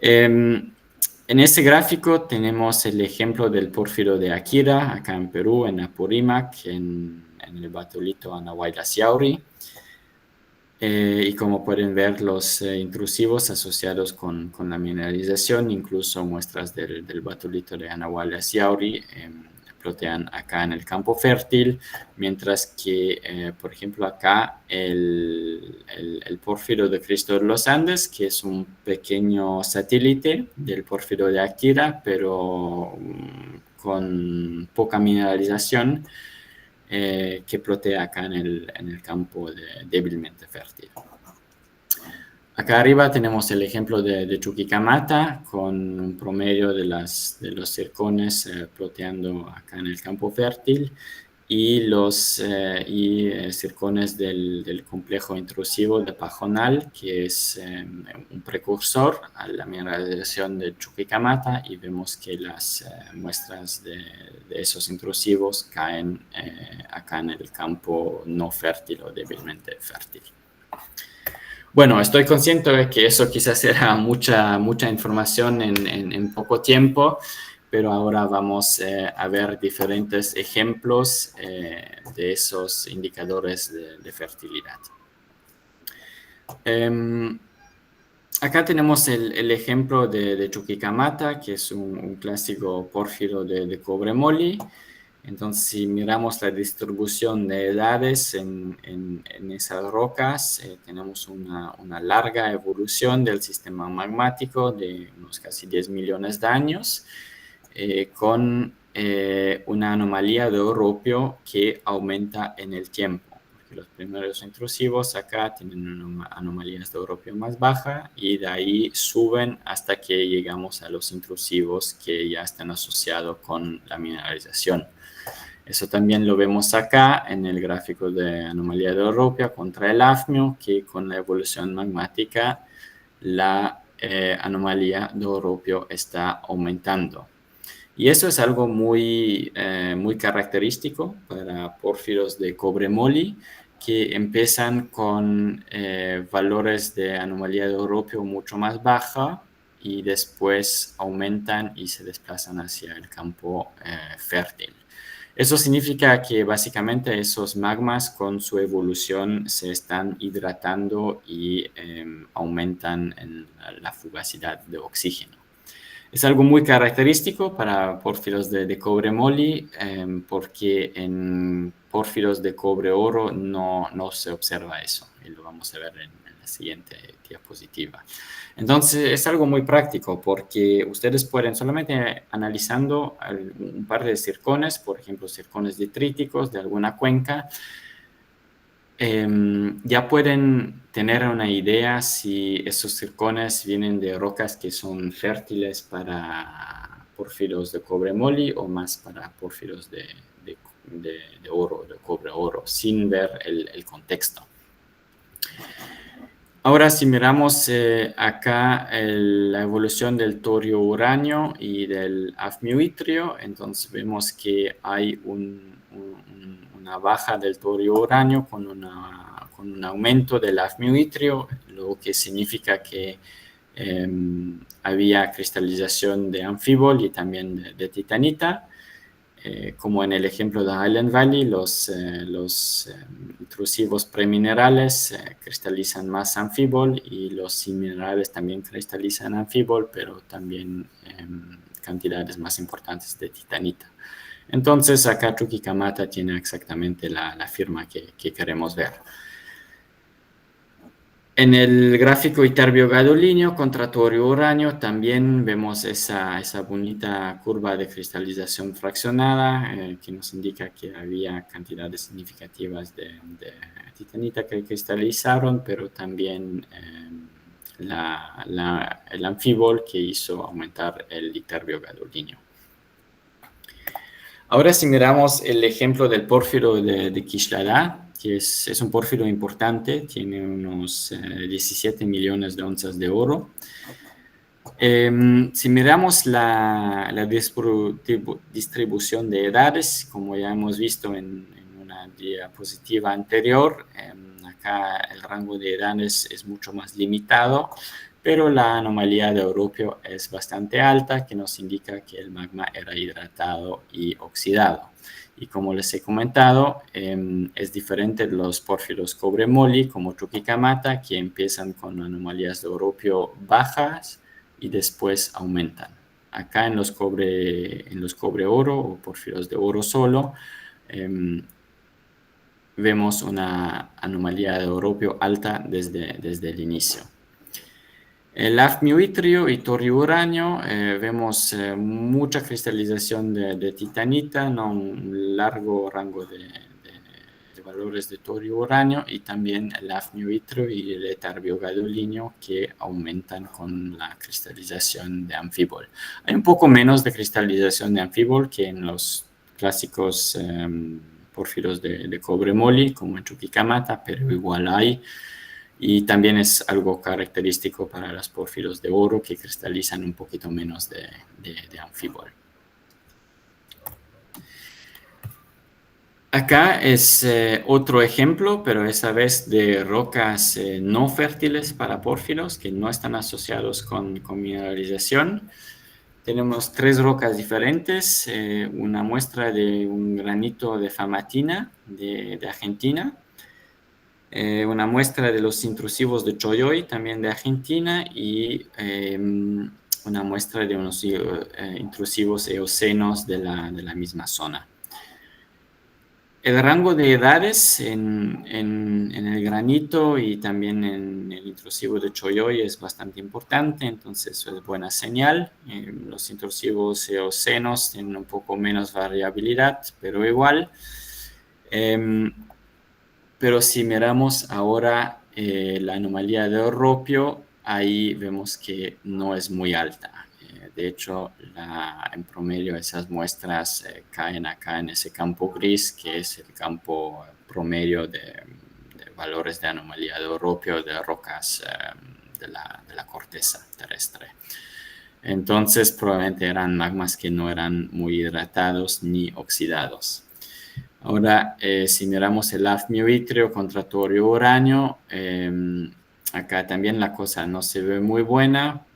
En este gráfico tenemos el ejemplo del pórfido de Akira, acá en Perú, en Apurímac, en el batolito Anahuaylas-Yauri. Y como pueden ver, los intrusivos asociados con la mineralización, incluso muestras del batolito de Anahuaylas-Yauri, plotean acá en el campo fértil, mientras que, por ejemplo, acá el pórfido de Cristo de los Andes, que es un pequeño satélite del pórfido de Akira, pero con poca mineralización, que plotea acá en el campo débilmente fértil. Acá arriba tenemos el ejemplo de Chuquicamata con un promedio de los zircones ploteando acá en el campo fértil y los zircones del complejo intrusivo de Pajonal, que es un precursor a la mineralización de Chuquicamata, y vemos que las muestras de esos intrusivos caen acá en el campo no fértil o débilmente fértil. Bueno, estoy consciente de que eso quizás era mucha información en poco tiempo, pero ahora vamos a ver diferentes ejemplos de esos indicadores de fertilidad. Acá tenemos el ejemplo de Chuquicamata, que es un clásico pórfido de cobre moli. Entonces, si miramos la distribución de edades en esas rocas, tenemos una larga evolución del sistema magmático de unos casi 10 millones de años, con una anomalía de europio que aumenta en el tiempo. Porque los primeros intrusivos acá tienen anomalías de europio más baja y de ahí suben hasta que llegamos a los intrusivos que ya están asociados con la mineralización. Eso también lo vemos acá en el gráfico de anomalía de europio contra el afmio, que con la evolución magmática la anomalía de europio está aumentando. Y eso es algo muy característico para pórfiros de cobre moli, que empiezan con valores de anomalía de europio mucho más baja y después aumentan y se desplazan hacia el campo fértil. Eso significa que básicamente esos magmas con su evolución se están hidratando y aumentan en la fugacidad de oxígeno. Es algo muy característico para pórfiros de cobre moli, porque en pórfiros de cobre oro no se observa eso, y lo vamos a ver en la siguiente diapositiva. Entonces es algo muy práctico porque ustedes pueden solamente analizando un par de zircones, por ejemplo zircones detríticos de alguna cuenca, ya pueden tener una idea si esos zircones vienen de rocas que son fértiles para pórfiros de cobre moli o más para pórfiros de oro, de cobre oro, sin ver el contexto. Ahora, si miramos acá la evolución del torio-uranio y del afmio-itrio, entonces vemos que hay una baja del torio-uranio con un aumento del afmio-itrio, lo que significa que había cristalización de anfibol y también de titanita. Como en el ejemplo de Highland Valley, los intrusivos preminerales cristalizan más anfibol y los seminerales también cristalizan anfibol, pero también cantidades más importantes de titanita. Entonces acá Chuquicamata tiene exactamente la firma que queremos ver. En el gráfico ytterbio-gadolíneo contra torio-uranio también vemos esa bonita curva de cristalización fraccionada que nos indica que había cantidades significativas de titanita que cristalizaron, pero también el anfibol que hizo aumentar el ytterbio-gadolíneo. Ahora si miramos el ejemplo del pórfiro de Kishladá, que es un pórfiro importante, tiene unos 17 millones de onzas de oro. Si miramos la distribución de edades, como ya hemos visto en una diapositiva anterior, acá el rango de edades es mucho más limitado, pero la anomalía de europio es bastante alta, que nos indica que el magma era hidratado y oxidado. Y como les he comentado, es diferente de los pórfiros cobre moli, como Chuquicamata, que empiezan con anomalías de europio bajas y después aumentan. Acá en los cobre oro o pórfiros de oro solo, vemos una anomalía de europio alta desde el inicio. El afmio-itrio y torio-uranio, vemos mucha cristalización de titanita, ¿no? Un largo rango de valores de torio-uranio y también el afmio-itrio y el ytterbio-gadolíneo que aumentan con la cristalización de anfibol. Hay un poco menos de cristalización de anfibol que en los clásicos pórfiros de cobre moli, como en Chuquicamata, pero igual hay. Y también es algo característico para los pórfiros de oro que cristalizan un poquito menos de anfibol. Acá es otro ejemplo, pero esa vez de rocas no fértiles para pórfiros que no están asociados con mineralización. Tenemos tres rocas diferentes, una muestra de un granito de famatina de Argentina, una muestra de los intrusivos de Choyoy, también de Argentina, y una muestra de unos intrusivos eocenos de la misma zona. El rango de edades en el granito y también en el intrusivo de Choyoy es bastante importante, entonces eso es buena señal. Los intrusivos eocenos tienen un poco menos variabilidad, pero igual. Pero si miramos ahora la anomalía de Orropio, ahí vemos que no es muy alta. De hecho, en promedio esas muestras caen acá en ese campo gris, que es el campo promedio de valores de anomalía de Orropio de rocas de la corteza terrestre. Entonces, probablemente eran magmas que no eran muy hidratados ni oxidados. Ahora, si miramos el hafnio-ytrio contra torio-uranio, acá también la cosa no se ve muy buena.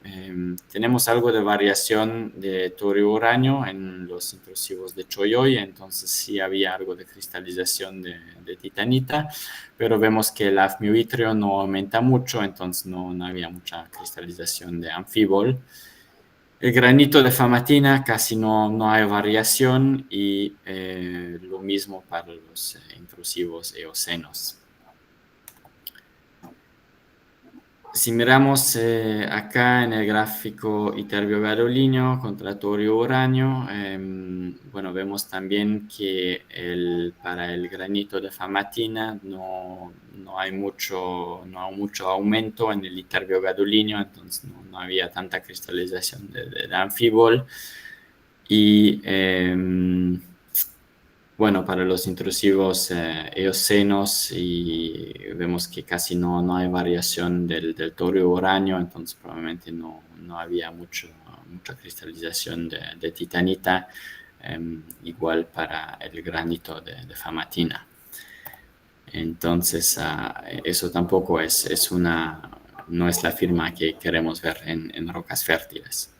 Tenemos algo de variación de torio-uranio en los intrusivos de Choyoy, entonces sí había algo de cristalización de titanita, pero vemos que el hafnio-ytrio no aumenta mucho, entonces no había mucha cristalización de anfibol. El granito de Famatina casi no hay variación y lo mismo para los intrusivos eocenos. Si miramos acá en el gráfico Iterbio-Gadolinio contra Torio-Uranio, bueno, vemos también que para el granito de Famatina no hay mucho aumento en el Iterbio-Gadolinio, entonces no había tanta cristalización de anfibol. Y bueno, para los intrusivos eocenos y vemos que casi no hay variación del torio-uranio, entonces probablemente no había mucha cristalización de titanita, igual para el granito de Famatina. Entonces, eso tampoco no es la firma que queremos ver en rocas fértiles.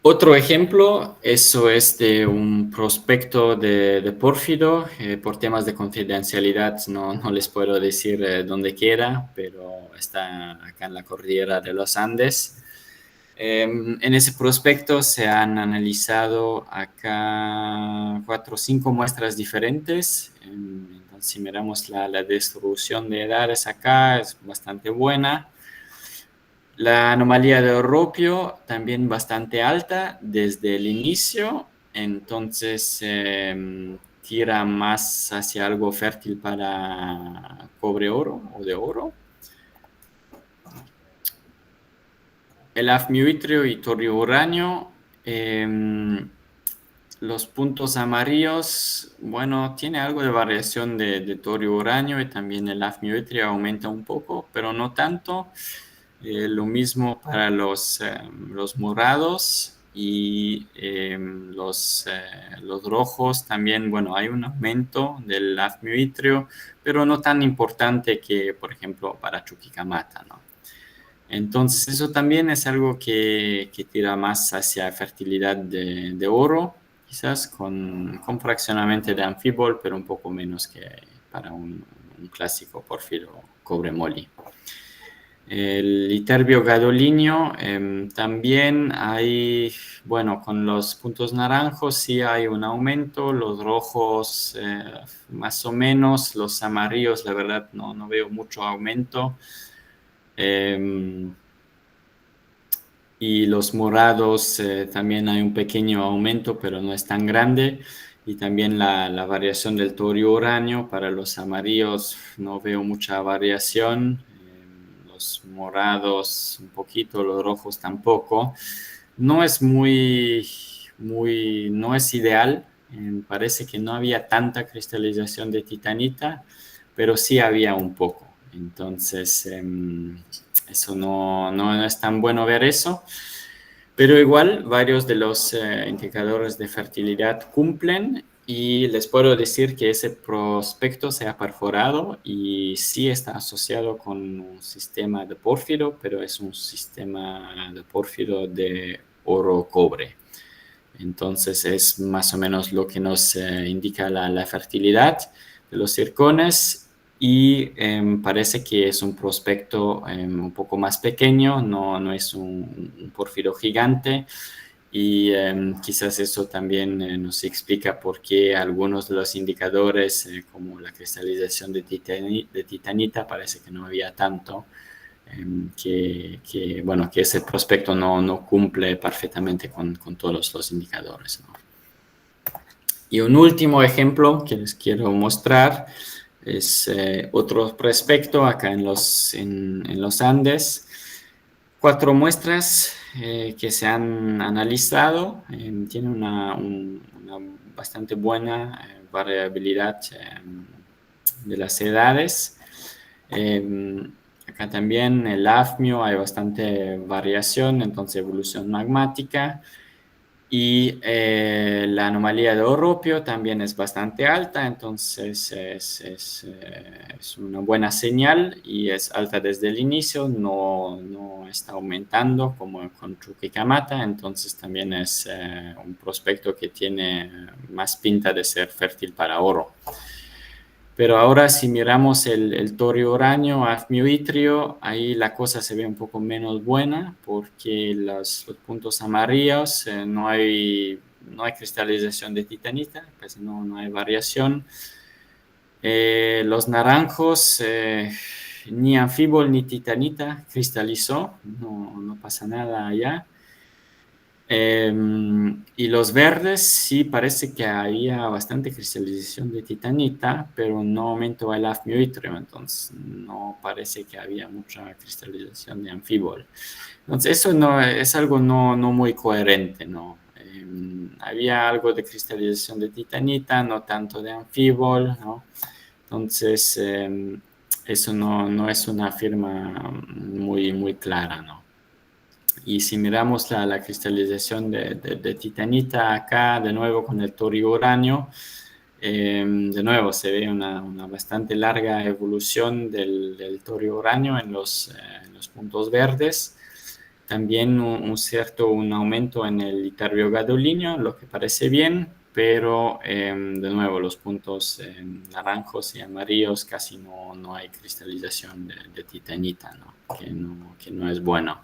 Otro ejemplo, eso es de un prospecto de pórfido. Por temas de confidencialidad no les puedo decir dónde queda, pero está acá en la cordillera de los Andes. En ese prospecto se han analizado acá 4 o 5 muestras diferentes. Entonces, si miramos la distribución de edades acá, es bastante buena. La anomalía de Orropio también bastante alta desde el inicio, entonces tira más hacia algo fértil para cobre-oro o de oro. El hafnio-ytrio y torio-uranio, los puntos amarillos, bueno, tiene algo de variación de torio-uranio y también el hafnio-ytrio aumenta un poco, pero no tanto. Lo mismo para los morados y los rojos también, bueno, hay un aumento del hafnio-ytrio, pero no tan importante que, por ejemplo, para Chuquicamata, ¿no? Entonces, eso también es algo que tira más hacia fertilidad de oro, quizás con fraccionamiento de anfibol, pero un poco menos que para un clásico pórfido cobre-moli. El Iterbio gadolinio también hay, bueno, con los puntos naranjos sí hay un aumento, los rojos más o menos, los amarillos la verdad no veo mucho aumento. Y los morados también hay un pequeño aumento, pero no es tan grande. Y también la variación del torio-uranio, para los amarillos no veo mucha variación. Los morados un poquito, los rojos tampoco. No es no es ideal. Parece que no había tanta cristalización de titanita, pero sí había un poco. Entonces, eso no es tan bueno ver eso. Pero igual, varios de los indicadores de fertilidad cumplen y les puedo decir que ese prospecto se ha perforado y sí está asociado con un sistema de pórfido, pero es un sistema de pórfido de oro-cobre. Entonces es más o menos lo que nos indica la fertilidad de los zircones y parece que es un prospecto un poco más pequeño, no es un pórfido gigante Y quizás eso también nos explica por qué algunos de los indicadores, como la cristalización de titanita, parece que no había tanto, bueno, que ese prospecto no cumple perfectamente con todos los indicadores, ¿no? Y un último ejemplo que les quiero mostrar es otro prospecto acá en los Andes. 4 muestras que se han analizado tienen una bastante buena variabilidad de las edades. Acá también el AFMIO hay bastante variación, entonces evolución magmática. Y la anomalía de Oropio también es bastante alta, entonces es una buena señal y es alta desde el inicio, no está aumentando como con Chuquicamata, entonces también es un prospecto que tiene más pinta de ser fértil para oro. Pero ahora si miramos el torio uranio, afmioitrio, ahí la cosa se ve un poco menos buena porque los puntos amarillos no hay cristalización de titanita, pues no hay variación. Los naranjos, ni anfibol ni titanita cristalizó, no pasa nada allá. Y los verdes sí parece que había bastante cristalización de titanita, pero no aumentó el afmioitrio, entonces no parece que había mucha cristalización de anfibol. Entonces eso no, es algo no muy coherente, ¿no? Había algo de cristalización de titanita, no tanto de anfibol, ¿no? Entonces eso no es una firma muy clara, ¿no? Y si miramos la cristalización de titanita acá, de nuevo con el torio uranio, de nuevo se ve una bastante larga evolución del torio uranio en los puntos verdes. También un aumento en el itarbio gadolinio, lo que parece bien, pero de nuevo los puntos naranjos y amarillos casi no hay cristalización de titanita, ¿no? Que no es bueno.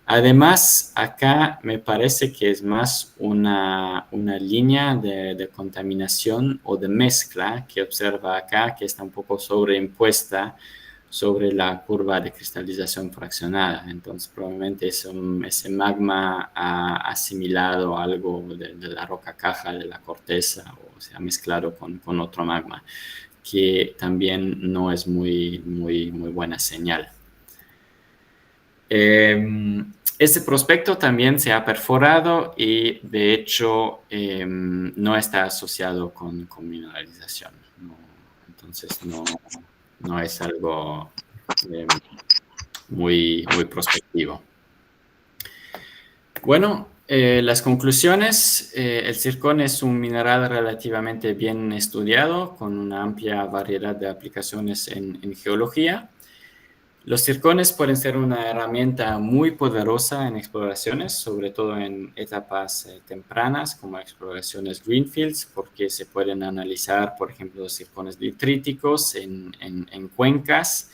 Además, acá me parece que es más una línea de contaminación o de mezcla que observa acá, que está un poco sobreimpuesta sobre la curva de cristalización fraccionada. Entonces, probablemente ese magma ha asimilado algo de la roca caja, de la corteza, o se ha mezclado con otro magma, que también no es muy buena señal. Este prospecto también se ha perforado y de hecho no está asociado con mineralización. Entonces no es algo muy prospectivo. Bueno, las conclusiones. El zircón es un mineral relativamente bien estudiado con una amplia variedad de aplicaciones en geología. Los zircones pueden ser una herramienta muy poderosa en exploraciones, sobre todo en etapas tempranas, como exploraciones greenfields, porque se pueden analizar, por ejemplo, los zircones detríticos en cuencas.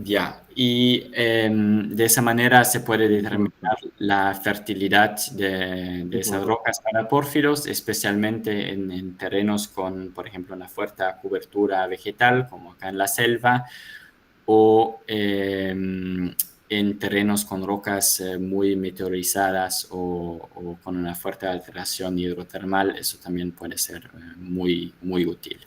Ya, y de esa manera se puede determinar la fertilidad de esas rocas para pórfiros, especialmente en terrenos con, por ejemplo, una fuerte cobertura vegetal, como acá en la selva, o en terrenos con rocas muy meteorizadas o con una fuerte alteración hidrotermal. Eso también puede ser muy útil.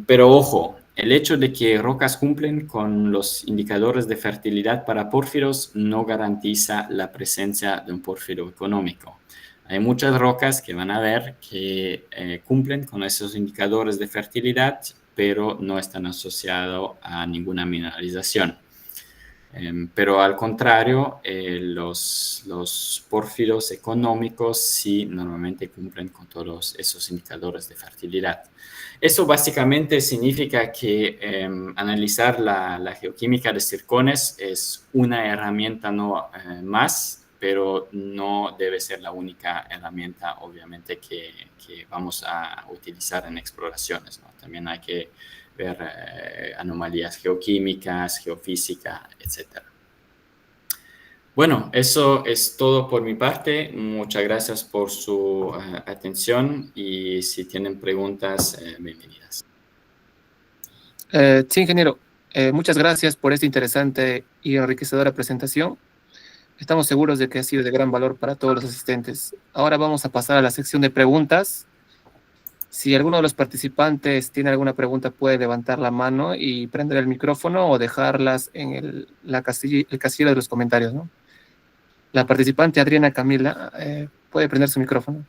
Pero ojo, el hecho de que rocas cumplen con los indicadores de fertilidad para pórfiros no garantiza la presencia de un pórfiro económico. Hay muchas rocas que van a ver que cumplen con esos indicadores de fertilidad, pero no están asociados a ninguna mineralización. Pero al contrario, los pórfiros económicos sí normalmente cumplen con todos esos indicadores de fertilidad. Eso básicamente significa que analizar la geoquímica de zircones es una herramienta no más, pero no debe ser la única herramienta, obviamente, que vamos a utilizar en exploraciones, ¿no? También hay que ver anomalías geoquímicas, geofísica, etc. Bueno, eso es todo por mi parte. Muchas gracias por su atención y si tienen preguntas, bienvenidas. Sí, ingeniero, muchas gracias por esta interesante y enriquecedora presentación. Estamos seguros de que ha sido de gran valor para todos los asistentes. Ahora vamos a pasar a la sección de preguntas. Si alguno de los participantes tiene alguna pregunta, puede levantar la mano y prender el micrófono o dejarlas en el casillero de los comentarios, ¿no? La participante Adriana Camila puede prender su micrófono.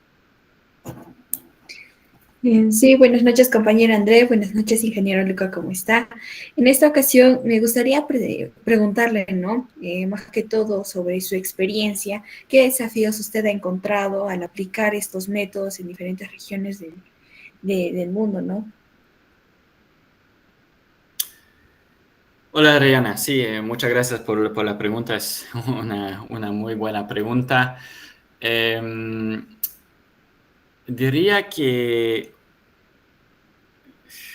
Sí, buenas noches, compañero André. Buenas noches, ingeniero Luca, ¿cómo está? En esta ocasión me gustaría preguntarle, ¿no? Más que todo sobre su experiencia, ¿qué desafíos usted ha encontrado al aplicar estos métodos en diferentes regiones del mundo, ¿no? Hola Adriana, sí, muchas gracias por la pregunta, es una muy buena pregunta. Diría que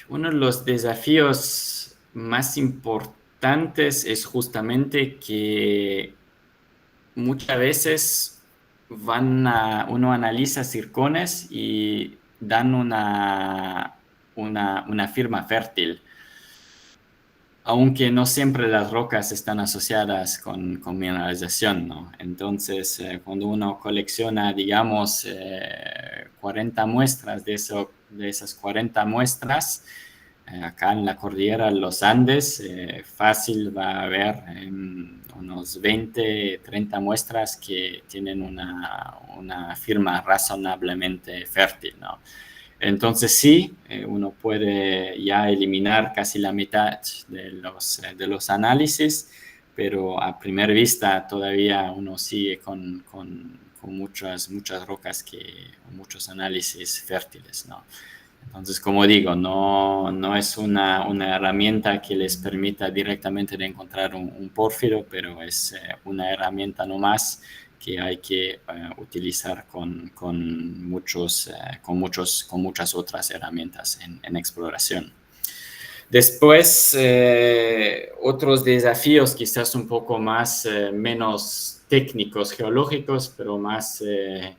uno de los desafíos más importantes es justamente que muchas veces uno analiza circones y dan una firma fértil, aunque no siempre las rocas están asociadas con mineralización, ¿no? Entonces, cuando uno colecciona, digamos, 40 muestras de esas 40 muestras, acá en la cordillera de los Andes, fácil va a haber unos 20, 30 muestras que tienen una firma razonablemente fértil, ¿no? Entonces sí, uno puede ya eliminar casi la mitad de los análisis, pero a primera vista todavía uno sigue con muchas rocas muchos análisis fértiles, ¿no? Entonces, como digo, no es una herramienta que les permita directamente de encontrar un pórfido, pero es una herramienta nomás que hay que utilizar con muchas otras herramientas en exploración. Después, otros desafíos quizás un poco menos técnicos, geológicos, pero más de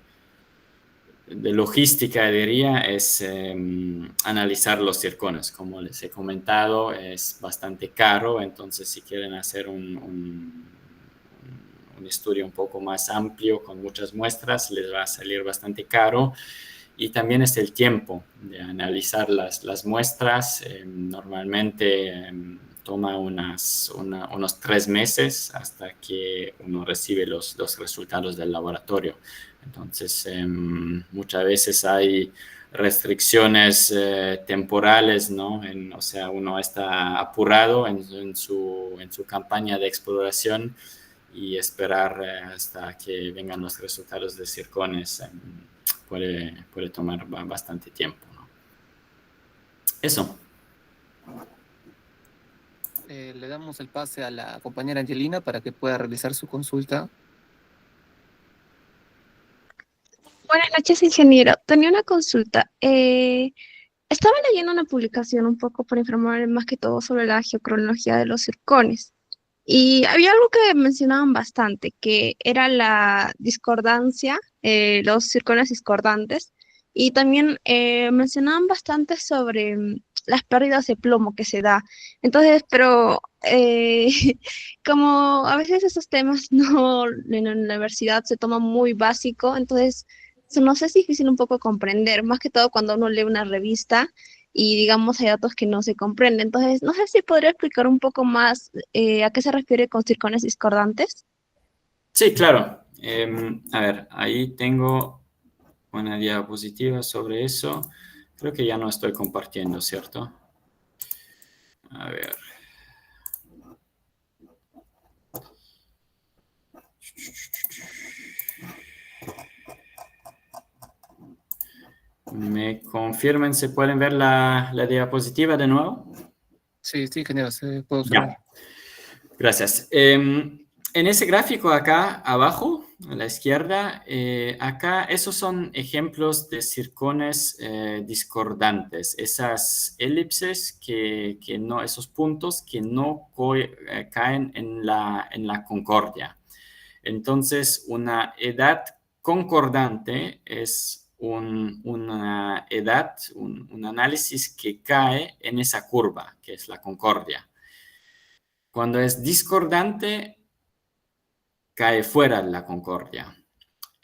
logística, diría, es analizar los circones. Como les he comentado, es bastante caro, entonces si quieren hacer un estudio un poco más amplio con muchas muestras, les va a salir bastante caro. Y también es el tiempo de analizar las muestras. Normalmente toma unos 3 meses hasta que uno recibe los resultados del laboratorio. Entonces, muchas veces hay restricciones temporales, ¿no? O sea, uno está apurado en su campaña de exploración y esperar hasta que vengan los resultados de circones puede tomar bastante tiempo, ¿no? Eso. Le damos el pase a la compañera Angelina para que pueda realizar su consulta. Buenas noches, ingeniero. Tenía una consulta. Estaba leyendo una publicación un poco para informarme más que todo sobre la geocronología de los circones. Y había algo que mencionaban bastante, que era la discordancia, los circones discordantes. Y también mencionaban bastante sobre las pérdidas de plomo que se da. Entonces, pero como a veces esos temas no en la universidad se toman muy básico, entonces no sé si es difícil un poco comprender, más que todo cuando uno lee una revista y digamos hay datos que no se comprenden. Entonces, no sé si podría explicar un poco más a qué se refiere con circones discordantes. Sí, claro. A ver, ahí tengo una diapositiva sobre eso. Creo que ya no estoy compartiendo, ¿cierto? A ver. ¿Me confirmen si pueden ver la diapositiva de nuevo? Sí, ingeniero, se puede observar. Ya. Gracias. En ese gráfico acá abajo a la izquierda, acá esos son ejemplos de circones discordantes, esas elipses que no, esos puntos que no caen en la concordia. Entonces, una edad concordante es una edad, un análisis que cae en esa curva, que es la concordia. Cuando es discordante, cae fuera de la concordia.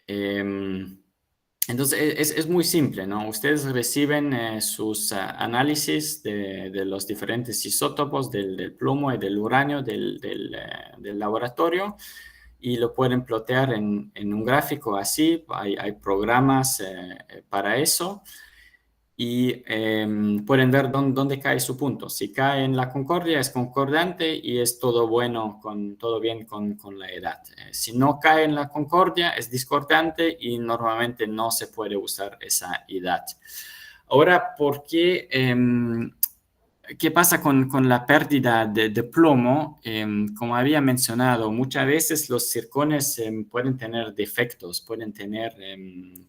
Entonces, es muy simple, ¿no? Ustedes reciben sus análisis de los diferentes isótopos del plomo y del uranio del laboratorio y lo pueden plotear en un gráfico así. Hay programas para eso. Y pueden ver dónde cae su punto. Si cae en la concordia es concordante y es todo bueno, todo bien con la edad. Si no cae en la concordia es discordante y normalmente no se puede usar esa edad. Ahora, ¿por qué? ¿Qué pasa con la pérdida de plomo? Como había mencionado, muchas veces los circones pueden tener defectos, pueden tener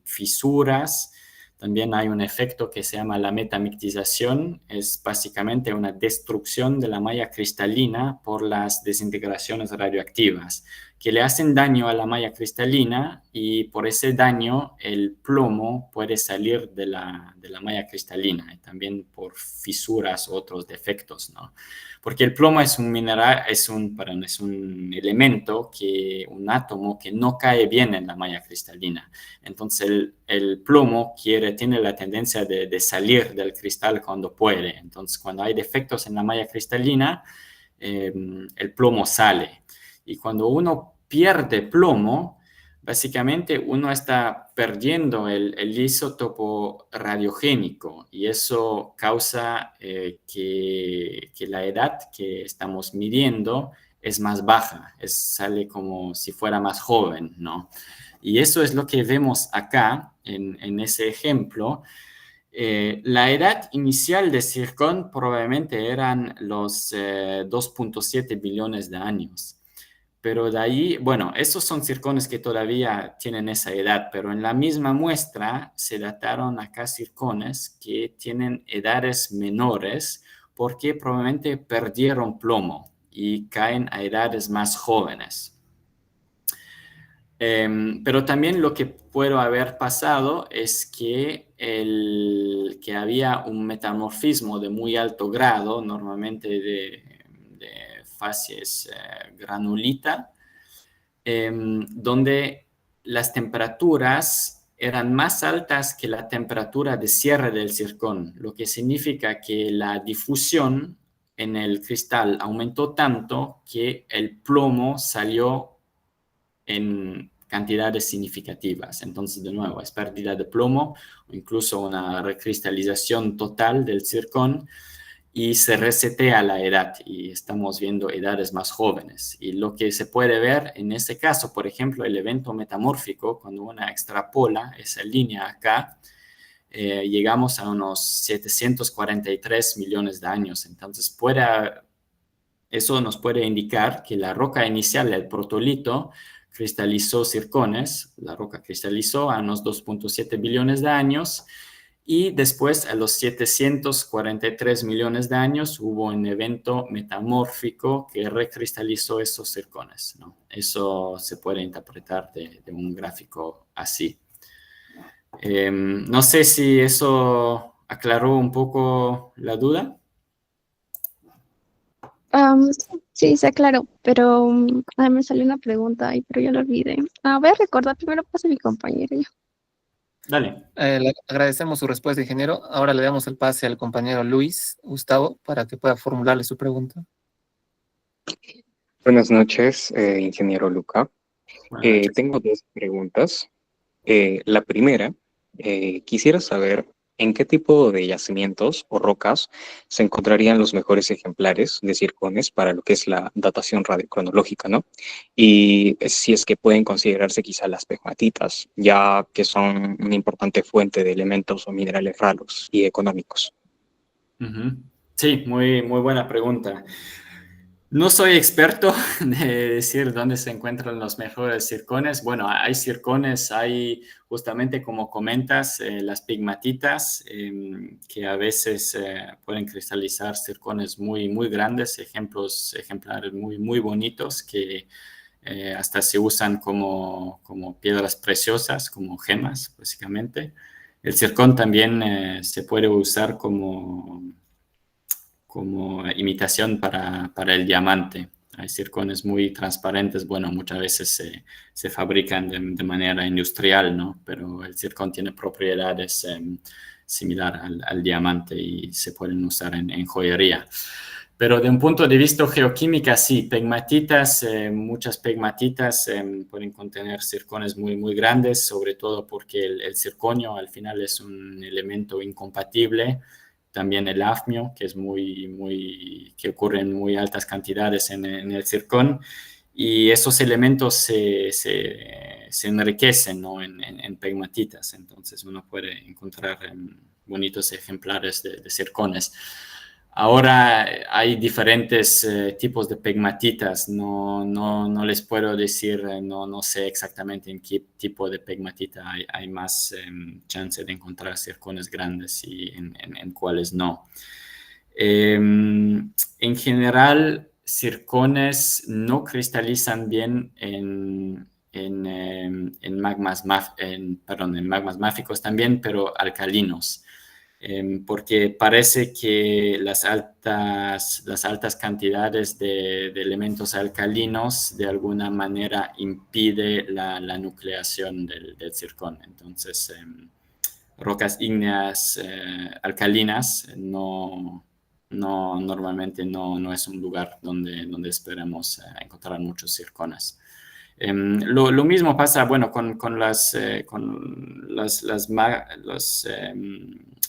fisuras. También hay un efecto que se llama la metamictización. Es básicamente una destrucción de la malla cristalina por las desintegraciones radioactivas que le hacen daño a la malla cristalina y por ese daño el plomo puede salir de la malla cristalina y también por fisuras u otros defectos, ¿no? Porque el plomo es un mineral, es un elemento, un átomo que no cae bien en la malla cristalina. Entonces el plomo tiene la tendencia de salir del cristal cuando puede. Entonces cuando hay defectos en la malla cristalina, el plomo sale. Y cuando uno pierde plomo, básicamente uno está perdiendo el isótopo radiogénico y eso causa que la edad que estamos midiendo es más baja, sale como si fuera más joven, ¿no? Y eso es lo que vemos acá en ese ejemplo. La edad inicial de zircón probablemente eran los 2.7 billones de años. Pero de ahí, bueno, esos son zircones que todavía tienen esa edad, pero en la misma muestra se dataron acá zircones que tienen edades menores porque probablemente perdieron plomo y caen a edades más jóvenes. Pero también lo que puede haber pasado es que había un metamorfismo de muy alto grado, normalmente de fases granulita, donde las temperaturas eran más altas que la temperatura de cierre del zircón, lo que significa que la difusión en el cristal aumentó tanto que el plomo salió en cantidades significativas. Entonces, de nuevo, es pérdida de plomo o incluso una recristalización total del zircón y se resetea la edad y estamos viendo edades más jóvenes. Y lo que se puede ver en ese caso, por ejemplo, el evento metamórfico, cuando uno extrapola esa línea acá, llegamos a unos 743 millones de años. Entonces, eso nos puede indicar que la roca inicial, el protolito, cristalizó zircones, la roca cristalizó a unos 2.7 billones de años y después a los 743 millones de años hubo un evento metamórfico que recristalizó esos zircones, ¿no? Eso se puede interpretar de un gráfico así. No sé si eso aclaró un poco la duda. Sí, se aclaró, pero me salió una pregunta ahí, pero ya lo olvidé. Voy a recordar, primero pasa mi compañero. Dale. Le agradecemos su respuesta, ingeniero. Ahora le damos el pase al compañero Luis Gustavo para que pueda formularle su pregunta. Buenas noches, ingeniero Luca. Buenas noches. Tengo dos preguntas. La primera, quisiera saber en qué tipo de yacimientos o rocas se encontrarían los mejores ejemplares de zircones para lo que es la datación radiocronológica, ¿no? Y si es que pueden considerarse quizá las pegmatitas, ya que son una importante fuente de elementos o minerales raros y económicos. Sí, muy buena pregunta. No soy experto de decir dónde se encuentran los mejores circones. Bueno, hay circones, hay justamente como comentas, las pegmatitas, que a veces pueden cristalizar circones muy, muy grandes, ejemplares muy, muy bonitos que hasta se usan como piedras preciosas, como gemas, básicamente. El circón también se puede usar como imitación para el diamante. Hay circones muy transparentes, bueno, muchas veces se fabrican de manera industrial, ¿no? Pero el circón tiene propiedades similar al diamante y se pueden usar en joyería. Pero de un punto de vista geoquímica, sí, pegmatitas, muchas pegmatitas pueden contener circones muy, muy grandes, sobre todo porque el circonio al final es un elemento incompatible. También el afmio, que es que ocurre en muy altas cantidades en el circón, y esos elementos se enriquecen, ¿no? en pegmatitas, entonces uno puede encontrar bonitos ejemplares de circones. Ahora hay diferentes tipos de pegmatitas, no les puedo decir, no sé exactamente en qué tipo de pegmatita hay más chance de encontrar circones grandes y en cuáles no. En general, circones no cristalizan bien en magmas máficos también, pero alcalinos. Porque parece que las altas cantidades de elementos alcalinos de alguna manera impide la nucleación del circón. Entonces, rocas ígneas alcalinas normalmente no es un lugar donde esperamos encontrar muchos circones. Lo mismo pasa, bueno, con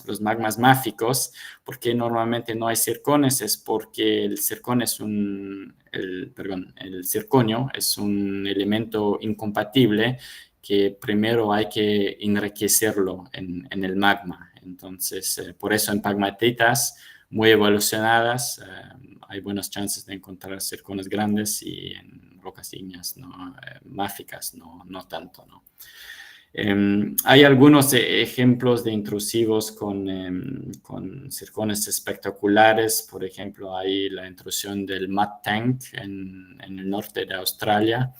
los magmas máficos, porque normalmente no hay circones, es porque el circonio es un elemento incompatible que primero hay que enriquecerlo en el magma. Entonces, por eso en pegmatitas muy evolucionadas hay buenas chances de encontrar circones grandes y en rocas ígneas máficas no tanto, ¿no? Hay algunos ejemplos de intrusivos con circones espectaculares. Por ejemplo, hay la intrusión del Mud Tank en el norte de Australia.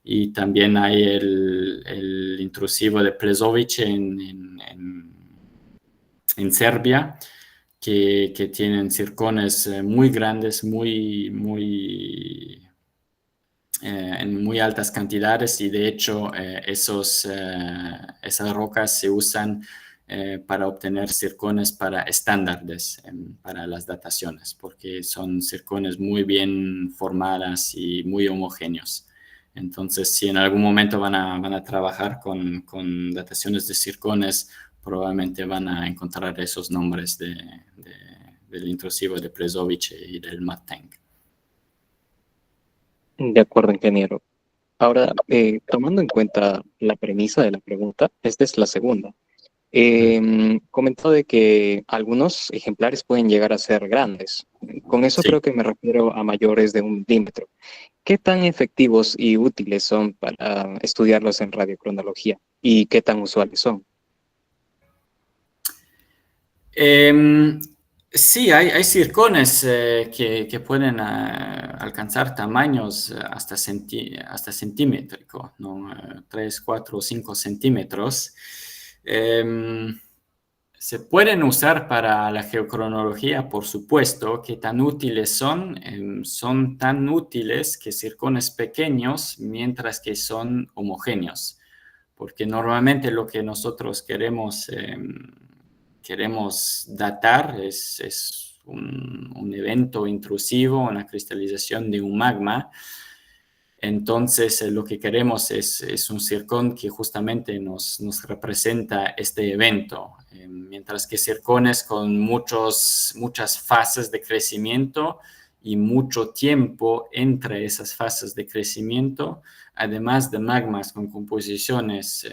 Y también hay el intrusivo de Plezovice en Serbia, que tienen circones muy grandes, en muy altas cantidades, y de hecho esas rocas se usan para obtener circones para estándares, para las dataciones, porque son circones muy bien formadas y muy homogéneos. Entonces, si en algún momento van a trabajar con dataciones de circones, probablemente van a encontrar esos nombres del intrusivo de Plezovice y del Mud Tank. De acuerdo, ingeniero. Ahora, tomando en cuenta la premisa de la pregunta, esta es la segunda. Comentó de que algunos ejemplares pueden llegar a ser grandes. Con eso Sí. creo que me refiero a mayores de 1 milímetro. ¿Qué tan efectivos y útiles son para estudiarlos en radiocronología? ¿Y qué tan usuales son? Sí, hay circones que pueden alcanzar tamaños hasta centímetrico, ¿no? 3, 4, 5 centímetros. Se pueden usar para la geocronología, por supuesto. ¿Qué tan útiles son? Son tan útiles que circones pequeños, mientras que son homogéneos. Porque normalmente lo que nosotros queremos datar es un evento intrusivo, una cristalización de un magma. Entonces, lo que queremos es un circón que justamente nos representa este evento, mientras que circones con muchas fases de crecimiento y mucho tiempo entre esas fases de crecimiento, además de magmas con composiciones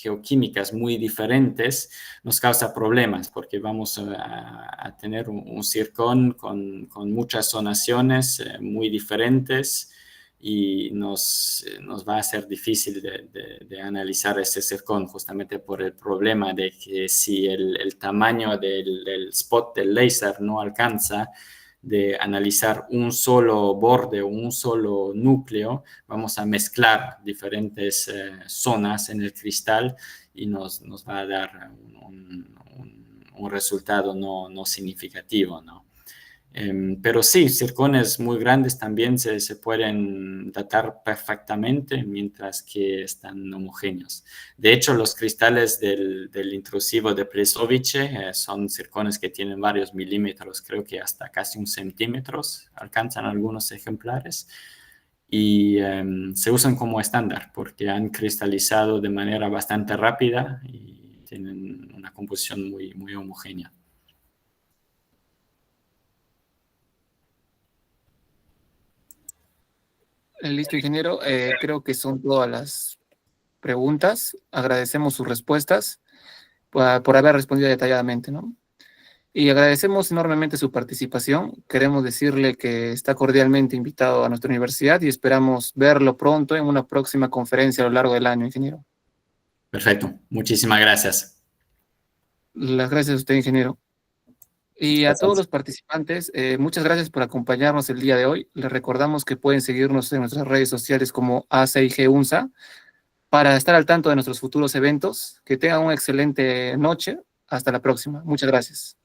geoquímicas muy diferentes, nos causa problemas porque vamos a tener un zircón con muchas zonaciones muy diferentes y nos va a ser difícil de analizar ese zircón justamente por el problema de que si el tamaño del spot del láser no alcanza de analizar un solo borde o un solo núcleo, vamos a mezclar diferentes zonas en el cristal y nos va a dar un resultado no significativo, ¿no? Pero sí, zircones muy grandes también se pueden datar perfectamente mientras que están homogéneos. De hecho, los cristales del intrusivo de Plesovice son zircones que tienen varios milímetros, creo que hasta casi 1 centímetro, alcanzan algunos ejemplares y se usan como estándar porque han cristalizado de manera bastante rápida y tienen una composición muy homogénea. Listo, ingeniero. Creo que son todas las preguntas. Agradecemos sus respuestas por haber respondido detalladamente, ¿no? Y agradecemos enormemente su participación. Queremos decirle que está cordialmente invitado a nuestra universidad y esperamos verlo pronto en una próxima conferencia a lo largo del año, ingeniero. Perfecto. Muchísimas gracias. Las gracias a usted, ingeniero. Y a Gracias. todos los participantes, muchas gracias por acompañarnos el día de hoy. Les recordamos que pueden seguirnos en nuestras redes sociales como A6G UNSA para estar al tanto de nuestros futuros eventos. Que tengan una excelente noche. Hasta la próxima. Muchas gracias.